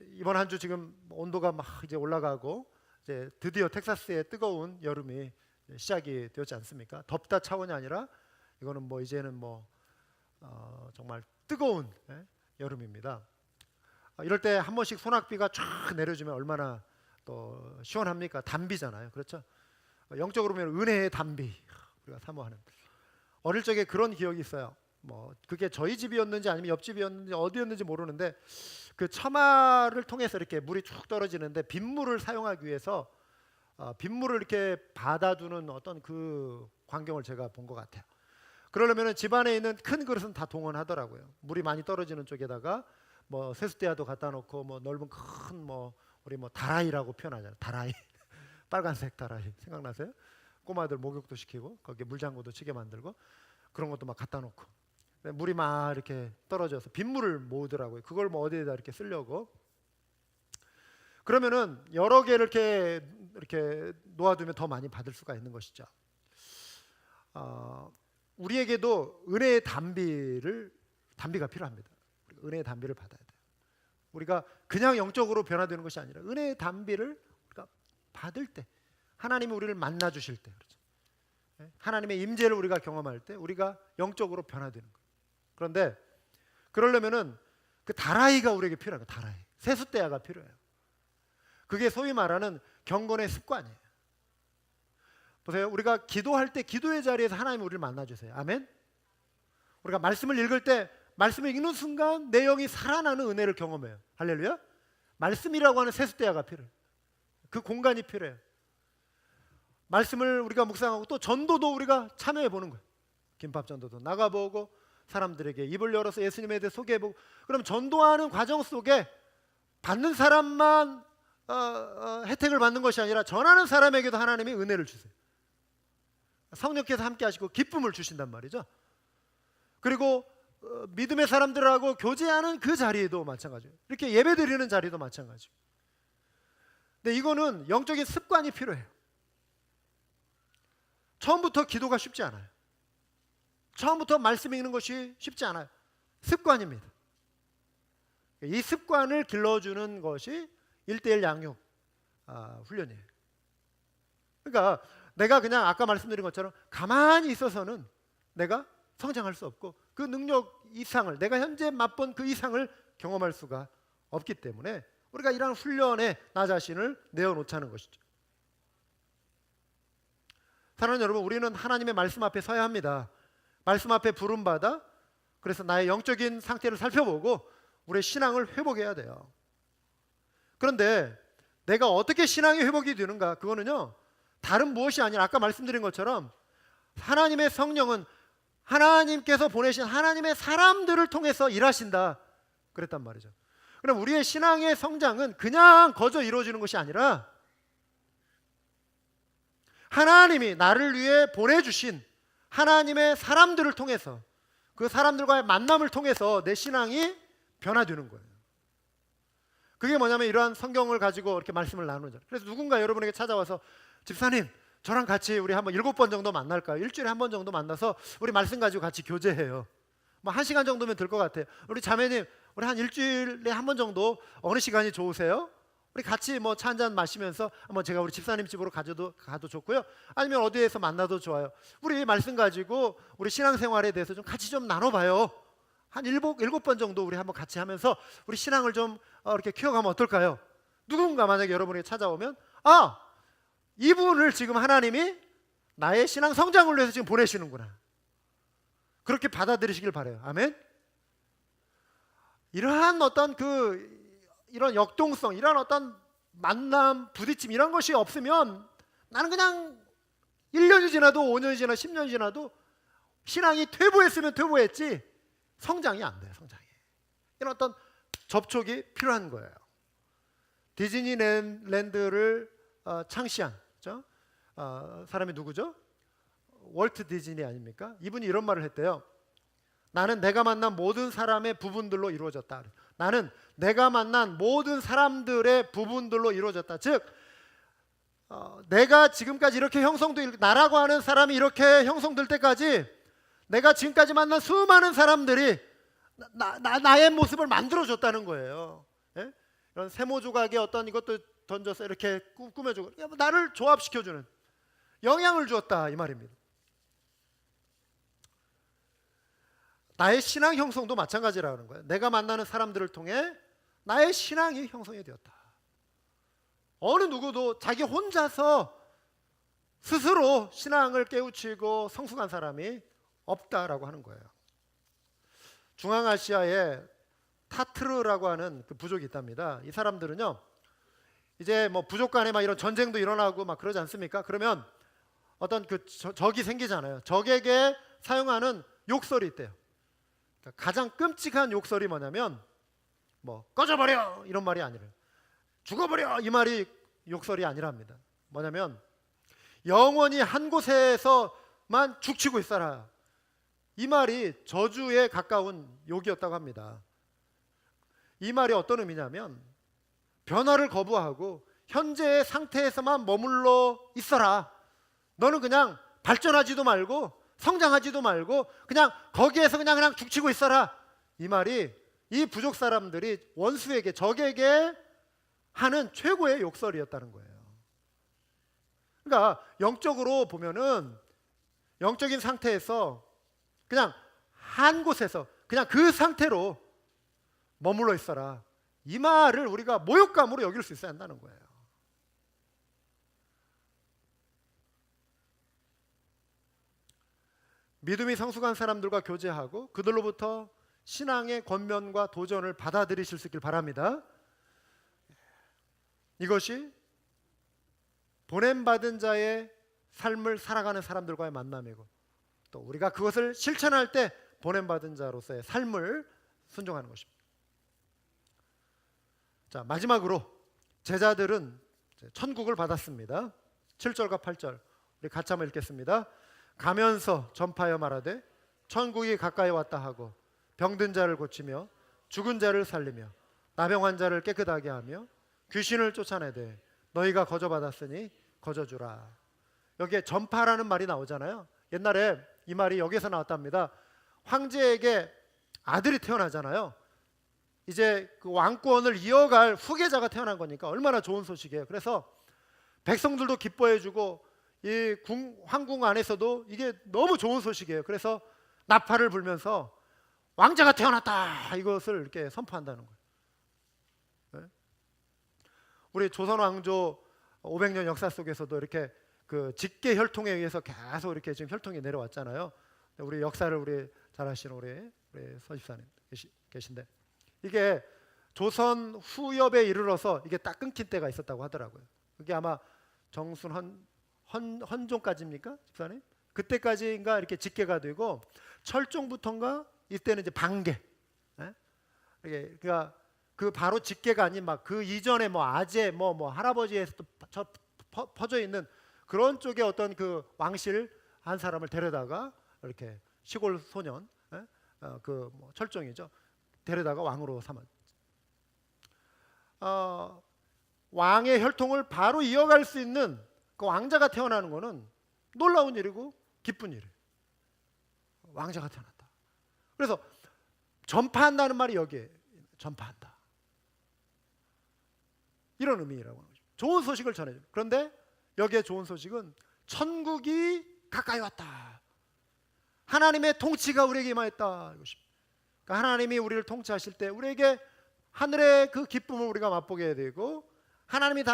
이번 한 주 지금 온도가 막 이제 올라가고 이제 드디어 텍사스의 뜨거운 여름이 시작이 되었지 않습니까? 덥다 차원이 아니라 이거는 뭐 이제는 뭐 정말 뜨거운 여름입니다. 이럴 때 한 번씩 소낙비가 쫙 내려주면 얼마나 또 시원합니까? 단비잖아요, 그렇죠? 영적으로 보면 은혜의 담비, 우리가 사모하는. 어릴 적에 그런 기억이 있어요. 뭐 그게 저희 집이었는지 아니면 옆집이었는지 어디였는지 모르는데 그 처마를 통해서 이렇게 물이 쭉 떨어지는데 빗물을 사용하기 위해서 빗물을 이렇게 받아두는 어떤 그 광경을 제가 본 것 같아요. 그러려면 집안에 있는 큰 그릇은 다 동원하더라고요. 물이 많이 떨어지는 쪽에다가 뭐 세숫대야도 갖다 놓고 뭐 넓은 큰 뭐 우리 뭐 다라이라고 표현하잖아요. 다라이 빨간색 다라이 생각나세요? 꼬마들 목욕도 시키고 거기에 물장구도 치게 만들고 그런 것도 막 갖다 놓고 물이 막 이렇게 떨어져서 빗물을 모으더라고요. 그걸 뭐 어디에다 이렇게 쓰려고. 그러면은 여러 개를 이렇게 놓아두면 더 많이 받을 수가 있는 것이죠. 우리에게도 은혜의 담비가 필요합니다. 은혜의 담비를 받아야 돼요. 우리가 그냥 영적으로 변화되는 것이 아니라 은혜의 담비를 우리가 받을 때, 하나님이 우리를 만나 주실 때, 그렇죠? 하나님의 임재를 우리가 경험할 때 우리가 영적으로 변화되는 거예요. 그런데 그러려면은 그 다라이가 우리에게 필요해요. 다라이, 세숫대야가 필요해요. 그게 소위 말하는 경건의 습관이에요. 보세요. 우리가 기도할 때 기도의 자리에서 하나님이 우리를 만나 주세요. 아멘. 우리가 말씀을 읽을 때 말씀을 읽는 순간 내 영이 살아나는 은혜를 경험해요. 할렐루야. 말씀이라고 하는 세숫대야가 필요해요. 그 공간이 필요해요. 말씀을 우리가 묵상하고 또 전도도 우리가 참여해 보는 거예요. 김밥 전도도 나가보고 사람들에게 입을 열어서 예수님에 대해 소개해보고. 그럼 전도하는 과정 속에 받는 사람만 혜택을 받는 것이 아니라 전하는 사람에게도 하나님이 은혜를 주세요. 성령께서 함께 하시고 기쁨을 주신단 말이죠. 그리고 믿음의 사람들하고 교제하는 그 자리에도 마찬가지예요. 이렇게 예배드리는 자리도 마찬가지예요. 근데 이거는 영적인 습관이 필요해요. 처음부터 기도가 쉽지 않아요. 처음부터 말씀 읽는 것이 쉽지 않아요. 습관입니다. 이 습관을 길러주는 것이 1:1 양육 훈련이에요. 그러니까 내가 그냥 아까 말씀드린 것처럼 가만히 있어서는 내가 성장할 수 없고 그 능력 이상을, 내가 현재 맛본 그 이상을 경험할 수가 없기 때문에 우리가 이러한 훈련에 나 자신을 내어놓자는 것이죠. 사랑하는 여러분, 우리는 하나님의 말씀 앞에 서야 합니다. 말씀 앞에 부름받아 그래서 나의 영적인 상태를 살펴보고 우리의 신앙을 회복해야 돼요. 그런데 내가 어떻게 신앙이 회복이 되는가? 그거는요, 다른 무엇이 아니라 아까 말씀드린 것처럼 하나님의 성령은 하나님께서 보내신 하나님의 사람들을 통해서 일하신다 그랬단 말이죠. 그럼 우리의 신앙의 성장은 그냥 거저 이루어지는 것이 아니라 하나님이 나를 위해 보내주신 하나님의 사람들을 통해서, 그 사람들과의 만남을 통해서 내 신앙이 변화되는 거예요. 그게 뭐냐면 이러한 성경을 가지고 이렇게 말씀을 나누죠. 그래서 누군가 여러분에게 찾아와서 집사님, 저랑 같이 우리 한번 7번 정도 만날까요? 일주일에 한 번 정도 만나서 우리 말씀 가지고 같이 교제해요. 뭐 1시간 정도면 될 것 같아요. 우리 자매님, 우리 한 일주일에 한 번 정도 어느 시간이 좋으세요? 우리 같이 뭐 차 한잔 마시면서 한번 제가 우리 집사님 집으로 가도 좋고요. 아니면 어디에서 만나도 좋아요. 우리 말씀 가지고 우리 신앙생활에 대해서 좀 같이 좀 나눠봐요. 한 7번 정도 우리 한번 같이 하면서 우리 신앙을 좀 이렇게 키워가면 어떨까요? 누군가 만약에 여러분에게 찾아오면 이분을 지금 하나님이 나의 신앙 성장을 위해서 지금 보내시는구나, 그렇게 받아들이시길 바라요. 아멘. 이러한 어떤 이런 역동성, 이런 어떤 만남, 부딪힘 이런 것이 없으면 나는 그냥 1년이 지나도 5년이 지나도 10년이 지나도 신앙이 퇴보했으면 퇴보했지 성장이 안 돼요. 성장이. 이런 어떤 접촉이 필요한 거예요. 디즈니랜드를 창시한 사람이 누구죠? 월트 디즈니 아닙니까? 이분이 이런 말을 했대요. 나는 내가 만난 모든 사람의 부분들로 이루어졌다. 나는 내가 만난 모든 사람들의 부분들로 이루어졌다. 즉 내가 지금까지 이렇게 나라고 하는 사람이 이렇게 형성될 때까지 내가 지금까지 만난 수많은 사람들이 나의 모습을 만들어줬다는 거예요. 예? 이런 세모 조각의 어떤 이것도 던져서 이렇게 꾸며주고 나를 조합시켜주는, 영향을 주었다 이 말입니다. 나의 신앙 형성도 마찬가지라는 거예요. 내가 만나는 사람들을 통해 나의 신앙이 형성이 되었다. 어느 누구도 자기 혼자서 스스로 신앙을 깨우치고 성숙한 사람이 없다라고 하는 거예요. 중앙아시아에 타트르라고 하는 그 부족이 있답니다. 이 사람들은요, 이제 뭐 부족 간에 막 이런 전쟁도 일어나고 막 그러지 않습니까? 그러면 어떤 그 적이 생기잖아요. 적에게 사용하는 욕설이 있대요. 그러니까 가장 끔찍한 욕설이 뭐냐면 뭐 꺼져버려 이런 말이 아니라 죽어버려 이 말이 욕설이 아니랍니다. 뭐냐면 영원히 한 곳에서만 죽치고 있어라, 이 말이 저주에 가까운 욕이었다고 합니다. 이 말이 어떤 의미냐면 변화를 거부하고 현재의 상태에서만 머물러 있어라. 너는 그냥 발전하지도 말고 성장하지도 말고 그냥 거기에서 그냥 죽치고 있어라. 이 말이 이 부족 사람들이 원수에게, 적에게 하는 최고의 욕설이었다는 거예요. 그러니까 영적으로 보면은 영적인 상태에서 그냥 한 곳에서 그냥 그 상태로 머물러 있어라, 이 말을 우리가 모욕감으로 여길 수 있어야 한다는 거예요. 믿음이 성숙한 사람들과 교제하고 그들로부터 신앙의 권면과 도전을 받아들이실 수 있길 바랍니다. 이것이 보냄받은 자의 삶을 살아가는 사람들과의 만남이고, 또 우리가 그것을 실천할 때 보냄받은 자로서의 삶을 순종하는 것입니다. 자, 마지막으로 제자들은 천국을 받았습니다. 7절과 8절 우리 같이 한번 읽겠습니다. 가면서 전파하여 말하되 천국이 가까이 왔다 하고 병든 자를 고치며 죽은 자를 살리며 나병 자를 깨끗하게 하며 귀신을 쫓아내되 너희가 거저 받았으니 거저 주라. 여기에 전파라는 말이 나오잖아요. 옛날에 이 말이 여기서 나왔답니다. 황제에게 아들이 태어나잖아요. 이제 그 왕권을 이어갈 후계자가 태어난 거니까 얼마나 좋은 소식이에요. 그래서 백성들도 기뻐해주고 이 황궁 안에서도 이게 너무 좋은 소식이에요. 그래서 나팔을 불면서 왕자가 태어났다, 이것을 이렇게 선포한다는 거예요. 네? 우리 조선 왕조 500년 역사 속에서도 이렇게 그 직계 혈통에 의해서 계속 이렇게 지금 혈통이 내려왔잖아요. 우리 역사를 우리 잘 아시는 우리 서집사님 계신데, 이게 조선 후엽에 이르러서 이게 딱 끊긴 때가 있었다고 하더라고요. 그게 아마 정순 헌종까지입니까, 집사님? 그때까지인가 이렇게 직계가 되고 철종부터인가 이때는 이제 반계. 예? 그러니까 그 바로 직계가 아닌 막 그 이전에 뭐 아재 뭐 할아버지에서도 퍼져 있는 그런 쪽에 어떤 그 왕실 한 사람을 데려다가 이렇게 시골 소년, 그 뭐 철종이죠, 데려다가 왕으로 삼았. 왕의 혈통을 바로 이어갈 수 있는 그 왕자가 태어나는 것은 놀라운 일이고 기쁜 일이에요. 왕자가 태어났다. 그래서 전파한다는 말이 여기에 전파한다, 이런 의미라고 하는 거죠. 좋은 소식을 전해줘. 그런데 여기에 좋은 소식은 천국이 가까이 왔다, 하나님의 통치가 우리에게 임하였다, 이것입니다. 그러니까 하나님이 우리를 통치하실 때 우리에게 하늘의 그 기쁨을 우리가 맛보게 되고, 하나님이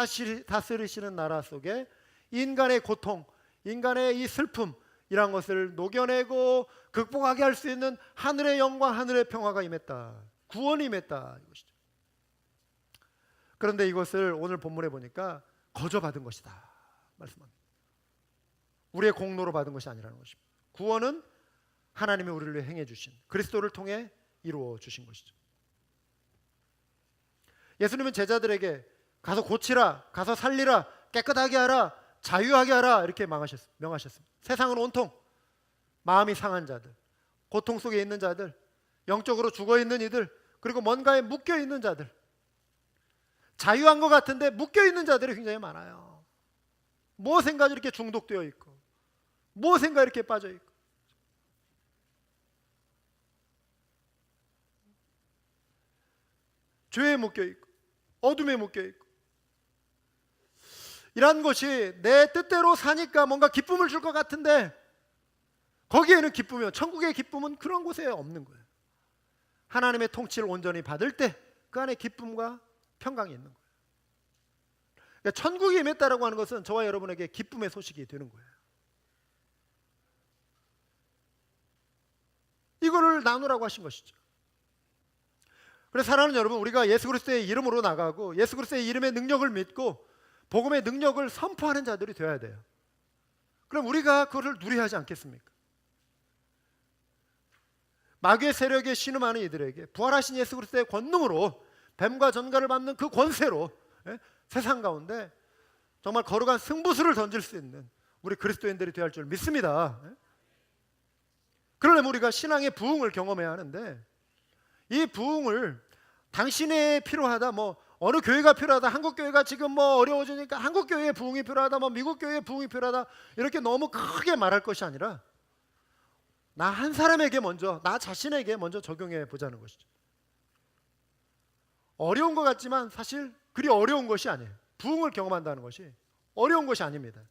다스리시는 나라 속에 인간의 고통, 인간의 이 슬픔 이란 것을 녹여내고 극복하게 할 수 있는 하늘의 영광, 하늘의 평화가 임했다, 구원이 임했다, 이것이죠. 그런데 이것을 오늘 본문에 보니까 거저 받은 것이다 말씀합니다. 우리의 공로로 받은 것이 아니라는 것입니다. 구원은 하나님이 우리를 위해 행해 주신, 그리스도를 통해 이루어 주신 것이죠. 예수님은 제자들에게 가서 고치라, 가서 살리라, 깨끗하게 하라, 자유하게 하라, 이렇게 명하셨습니다. 세상은 온통 마음이 상한 자들, 고통 속에 있는 자들, 영적으로 죽어 있는 이들, 그리고 뭔가에 묶여 있는 자들, 자유한 것 같은데 묶여 있는 자들이 굉장히 많아요. 무엇인가 이렇게 중독되어 있고, 무엇인가 이렇게 빠져 있고, 죄에 묶여 있고 어둠에 묶여 있고, 이런 것이 내 뜻대로 사니까 뭔가 기쁨을 줄 것 같은데 거기에는 기쁨이요, 천국의 기쁨은 그런 곳에 없는 거예요. 하나님의 통치를 온전히 받을 때 그 안에 기쁨과 평강이 있는 거예요. 그러니까 천국에 임했다라고 하는 것은 저와 여러분에게 기쁨의 소식이 되는 거예요. 이거를 나누라고 하신 것이죠. 그래서 사랑하는 여러분, 우리가 예수 그리스도의 이름으로 나가고 예수 그리스도의 이름의 능력을 믿고 복음의 능력을 선포하는 자들이 되어야 돼요. 그럼 우리가 그것을 누려야 하지 않겠습니까? 마귀의 세력에 신음하는 이들에게 부활하신 예수 그리스도의 권능으로 뱀과 전갈을 받는 그 권세로 세상 가운데 정말 거룩한 승부수를 던질 수 있는 우리 그리스도인들이 되어야 할 줄 믿습니다. 그러려면 우리가 신앙의 부흥을 경험해야 하는데, 이 부흥을 당신의 필요하다, 어느 교회가 필요하다, 한국 교회가 지금 어려워지니까 한국 교회의 부흥이 필요하다, 미국 교회의 부흥이 필요하다, 이렇게 너무 크게 말할 것이 아니라 나 한 사람에게 먼저, 나 자신에게 먼저 적용해 보자는 것이죠. 어려운 것 같지만 사실 그리 어려운 것이 아니에요. 부흥을 경험한다는 것이 어려운 것이 아닙니다.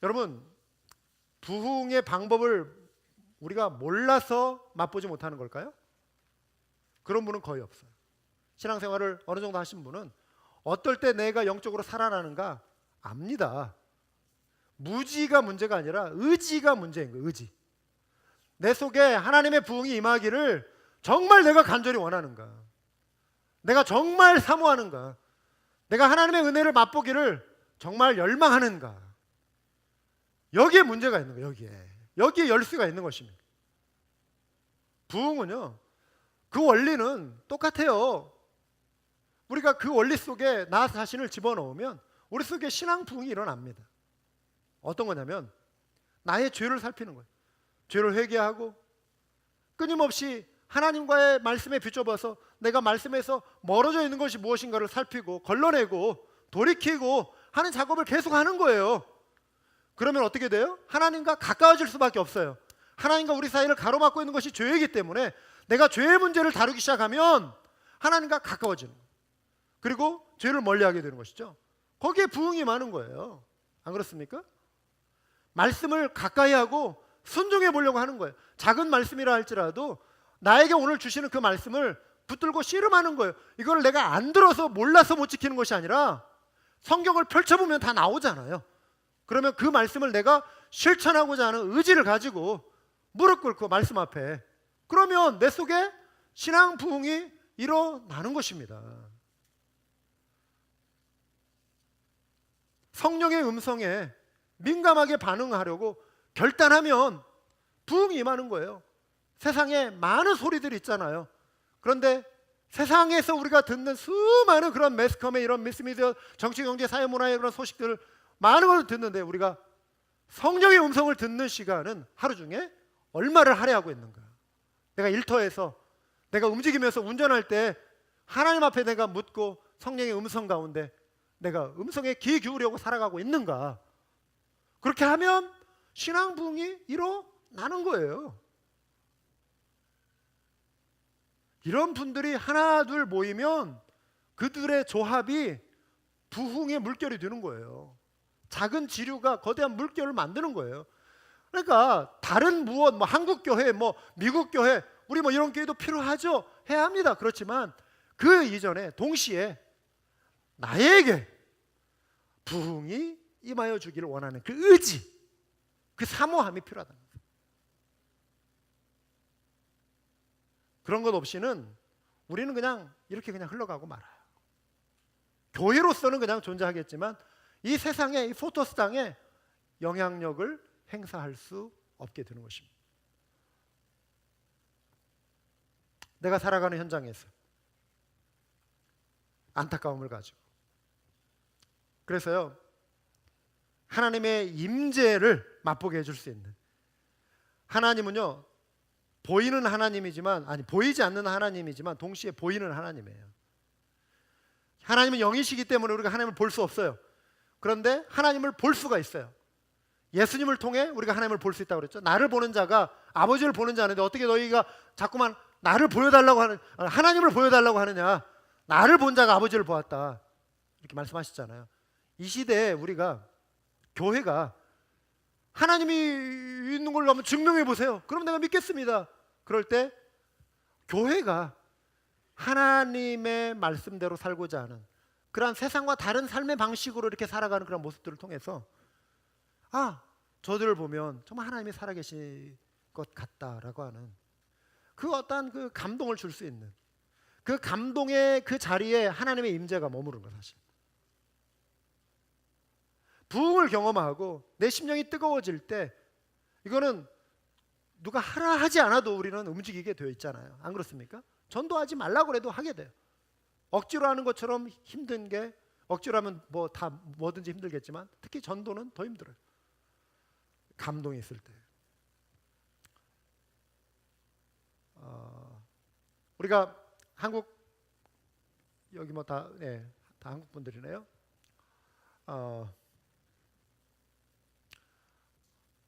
여러분, 부흥의 방법을 우리가 몰라서 맛보지 못하는 걸까요? 그런 분은 거의 없어요. 신앙생활을 어느 정도 하신 분은 어떨 때 내가 영적으로 살아나는가 압니다. 무지가 문제가 아니라 의지가 문제인 거예요. 의지. 내 속에 하나님의 부흥이 임하기를 정말 내가 간절히 원하는가, 내가 정말 사모하는가, 내가 하나님의 은혜를 맛보기를 정말 열망하는가, 여기에 문제가 있는 거예요. 여기에 열쇠가 있는 것입니다. 부흥은요, 그 원리는 똑같아요. 우리가 그 원리 속에 나 자신을 집어넣으면 우리 속에 신앙 부흥이 일어납니다. 어떤 거냐면 나의 죄를 살피는 거예요. 죄를 회개하고 끊임없이 하나님과의 말씀에 비춰봐서 내가 말씀에서 멀어져 있는 것이 무엇인가를 살피고 걸러내고 돌이키고 하는 작업을 계속하는 거예요. 그러면 어떻게 돼요? 하나님과 가까워질 수밖에 없어요. 하나님과 우리 사이를 가로막고 있는 것이 죄이기 때문에 내가 죄의 문제를 다루기 시작하면 하나님과 가까워지는 거예요. 그리고 죄를 멀리하게 되는 것이죠. 거기에 부흥이 많은 거예요. 안 그렇습니까? 말씀을 가까이 하고 순종해 보려고 하는 거예요. 작은 말씀이라 할지라도 나에게 오늘 주시는 그 말씀을 붙들고 씨름하는 거예요. 이걸 내가 안 들어서 몰라서 못 지키는 것이 아니라 성경을 펼쳐보면 다 나오잖아요. 그러면 그 말씀을 내가 실천하고자 하는 의지를 가지고 무릎 꿇고 말씀 앞에, 그러면 내 속에 신앙 부흥이 일어나는 것입니다. 성령의 음성에 민감하게 반응하려고 결단하면 부흥이 임하는 거예요. 세상에 많은 소리들이 있잖아요. 그런데 세상에서 우리가 듣는 수많은 그런 매스컴의 이런 미스미디어, 정치, 경제, 사회, 문화의 그런 소식들을 많은 걸 듣는데 우리가 성령의 음성을 듣는 시간은 하루 중에 얼마를 할애하고 있는가? 내가 일터에서 내가 움직이면서 운전할 때 하나님 앞에 내가 묻고 성령의 음성 가운데 내가 음성에 귀 기울이려고 살아가고 있는가? 그렇게 하면 신앙 부흥이 일어나는 거예요. 이런 분들이 하나 둘 모이면 그들의 조합이 부흥의 물결이 되는 거예요. 작은 지류가 거대한 물결을 만드는 거예요. 그러니까 다른 무엇, 한국 교회, 미국 교회, 우리 이런 교회도 필요하죠. 해야 합니다. 그렇지만 그 이전에 동시에 나에게 부흥이 임하여 주기를 원하는 그 의지, 그 사모함이 필요하다. 그런 것 없이는 우리는 그냥 이렇게 그냥 흘러가고 말아요. 교회로서는 그냥 존재하겠지만 이 세상에, 이 포토스 땅에 영향력을 행사할 수 없게 되는 것입니다. 내가 살아가는 현장에서 안타까움을 가지고, 그래서요, 하나님의 임재를 맛보게 해줄 수 있는, 하나님은요 보이는 하나님이지만, 보이지 않는 하나님이지만 동시에 보이는 하나님이에요. 하나님은 영이시기 때문에 우리가 하나님을 볼 수 없어요. 그런데 하나님을 볼 수가 있어요. 예수님을 통해 우리가 하나님을 볼 수 있다고 그랬죠. 나를 보는 자가 아버지를 보는 자인데 어떻게 너희가 자꾸만 나를 보여달라고 하는, 하나님을 보여달라고 하느냐? 나를 본 자가 아버지를 보았다, 이렇게 말씀하셨잖아요. 이 시대에 우리가, 교회가 하나님이 있는 걸로 한번 증명해 보세요. 그럼 내가 믿겠습니다. 그럴 때 교회가 하나님의 말씀대로 살고자 하는, 그러한 세상과 다른 삶의 방식으로 이렇게 살아가는 그런 모습들을 통해서 저들을 보면 정말 하나님이 살아계신 것 같다라고 하는 그 어떠한 그 감동을 줄 수 있는 그 감동의 그 자리에 하나님의 임재가 머무르는 것. 사실 부흥을 경험하고 내 심령이 뜨거워질 때 이거는 누가 하라 하지 않아도 우리는 움직이게 되어 있잖아요. 안 그렇습니까? 전도하지 말라고 해도 하게 돼요. 억지로 하는 것처럼 힘든 게, 억지로 하면 뭐든지 힘들겠지만 특히 전도는 더 힘들어요. 감동이 있을 때. 우리가 한국, 여기 다 한국 분들이네요.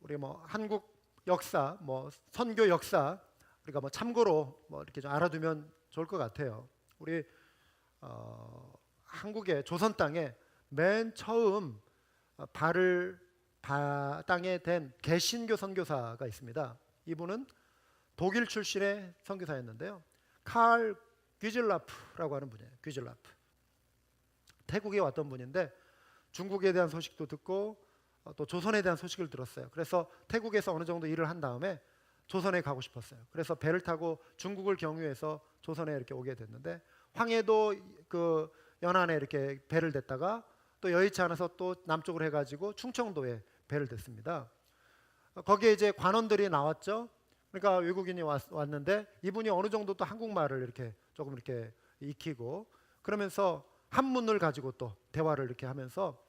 우리 한국 역사, 선교 역사 우리가 참고로 이렇게 좀 알아두면 좋을 것 같아요. 우리 한국의 조선 땅에 맨 처음 발을 땅에 댄 개신교 선교사가 있습니다. 이분은 독일 출신의 선교사였는데요. 칼 귀즐라프라고 하는 분이에요. 귀즐라프. 태국에 왔던 분인데 중국에 대한 소식도 듣고 또 조선에 대한 소식을 들었어요. 그래서 태국에서 어느 정도 일을 한 다음에 조선에 가고 싶었어요. 그래서 배를 타고 중국을 경유해서 조선에 이렇게 오게 됐는데 황해도 그 연안에 이렇게 배를 댔다가 또 여의치 않아서 또 남쪽으로 해가지고 충청도에 배를 댔습니다. 거기에 이제 관원들이 나왔죠. 그러니까 외국인이 왔는데 이분이 어느 정도 또 한국말을 이렇게 조금 이렇게 익히고 그러면서 한문을 가지고 또 대화를 이렇게 하면서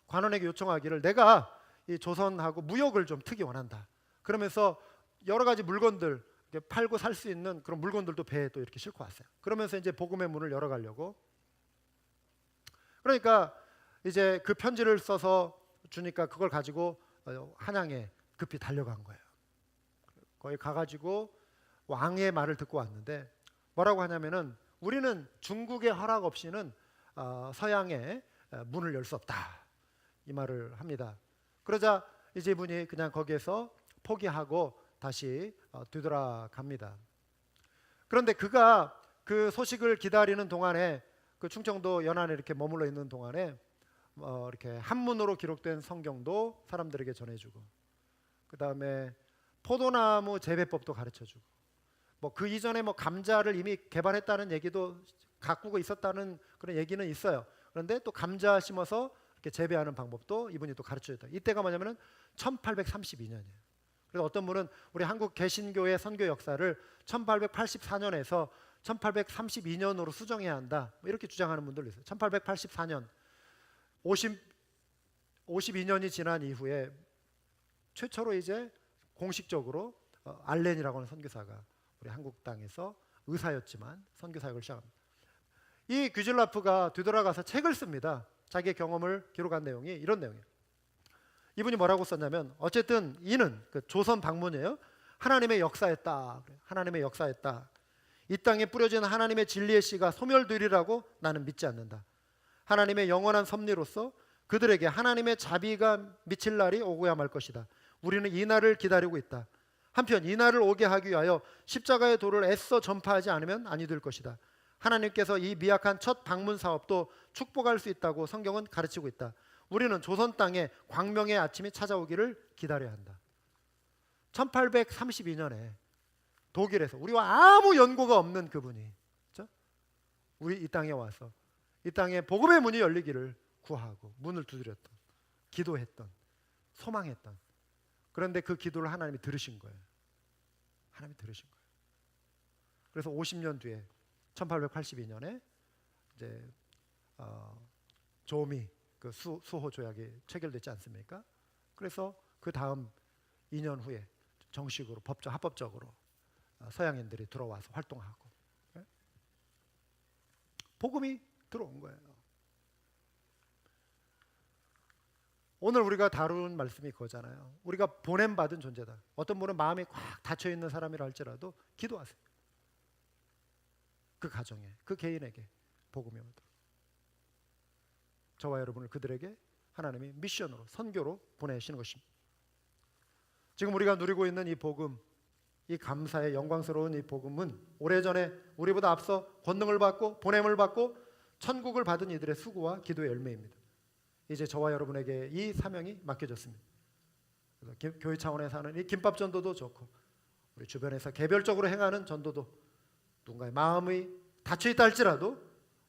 관원에게 요청하기를 내가 이 조선하고 무역을 좀 트기 원한다. 그러면서 여러 가지 물건들 팔고 살 수 있는 그런 물건들도 배에 또 이렇게 싣고 왔어요. 그러면서 이제 복음의 문을 열어가려고. 그러니까 이제 그 편지를 써서 주니까 그걸 가지고 한양에 급히 달려간 거예요. 거기 가가지고 왕의 말을 듣고 왔는데 뭐라고 하냐면은 우리는 중국의 허락 없이는 서양의 문을 열 수 없다. 이 말을 합니다. 그러자 이제 이분이 그냥 거기에서 포기하고 다시 되돌아갑니다. 그런데 그가 그 소식을 기다리는 동안에 그 충청도 연안에 이렇게 머물러 있는 동안에 이렇게 한문으로 기록된 성경도 사람들에게 전해주고 그 다음에 포도나무 재배법도 가르쳐주고 그 이전에 감자를 이미 개발했다는 얘기도 가꾸고 있었다는 그런 얘기는 있어요. 그런데 또 감자 심어서 이렇게 재배하는 방법도 이분이 또 가르쳐줬다. 이때가 뭐냐면은 1832년이에요. 그래서 어떤 분은 우리 한국 개신교의 선교 역사를 1884년에서 1832년으로 수정해야 한다. 이렇게 주장하는 분들도 있어요. 1884년 52년이 지난 이후에 최초로 이제 공식적으로 알렌이라고 하는 선교사가 우리 한국 땅에서 의사였지만 선교 사역을 시작합니다. 이 귀즐라프가 되돌아가서 책을 씁니다. 자기의 경험을 기록한 내용이 이런 내용이에요. 이분이 뭐라고 썼냐면 어쨌든 이는 그 조선 방문이에요. 하나님의 역사였다. 하나님의 역사였다. 이 땅에 뿌려진 하나님의 진리의 씨가 소멸되리라고 나는 믿지 않는다. 하나님의 영원한 섭리로서 그들에게 하나님의 자비가 미칠 날이 오고야 말 것이다. 우리는 이 날을 기다리고 있다. 한편 이 날을 오게 하기 위하여 십자가의 도를 애써 전파하지 않으면 아니 될 것이다. 하나님께서 이 미약한 첫 방문 사업도 축복할 수 있다고 성경은 가르치고 있다. 우리는 조선 땅에 광명의 아침이 찾아오기를 기다려야 한다. 1832년에 독일에서 우리와 아무 연고가 없는 그분이 그렇죠? 우리 이 땅에 와서 이 땅에 복음의 문이 열리기를 구하고 문을 두드렸던, 기도했던, 소망했던. 그런데 그 기도를 하나님이 들으신 거예요. 하나님이 들으신 거예요. 그래서 50년 뒤에 1882년에 이제 조미 그 수호 조약이 체결되지 않습니까? 그래서 그 다음 2년 후에 정식으로 합법적으로 서양인들이 들어와서 활동하고 복음이 들어온 거예요. 오늘 우리가 다룬 말씀이 그거잖아요. 우리가 보냄받은 존재다. 어떤 분은 마음이 꽉 닫혀있는 사람이라 할지라도 기도하세요. 그 가정에, 그 개인에게 복음이 오도록. 저와 여러분을 그들에게 하나님이 미션으로, 선교로 보내시는 것입니다. 지금 우리가 누리고 있는 이 복음, 이 감사의 영광스러운 이 복음은 오래전에 우리보다 앞서 권능을 받고 보냄을 받고 천국을 받은 이들의 수고와 기도의 열매입니다. 이제 저와 여러분에게 이 사명이 맡겨졌습니다. 그래서 교회 차원에서 하는 이 김밥 전도도 좋고, 우리 주변에서 개별적으로 행하는 전도도, 누군가의 마음이 닫혀 있다 할지라도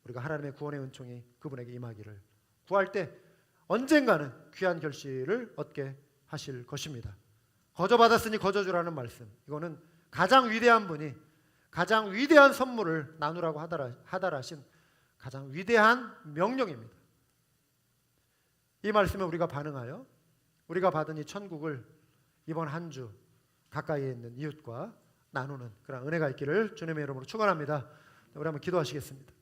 우리가 하나님의 구원의 은총이 그분에게 임하기를, 구할 때 언젠가는 귀한 결실을 얻게 하실 것입니다. 거저 받았으니 거저 주라는 말씀, 이거는 가장 위대한 분이 가장 위대한 선물을 나누라고 하달하신 가장 위대한 명령입니다. 이 말씀에 우리가 반응하여 우리가 받은 이 천국을 이번 한 주 가까이에 있는 이웃과 나누는 그런 은혜가 있기를 주님의 이름으로 축원합니다. 우리 한번 기도하시겠습니다.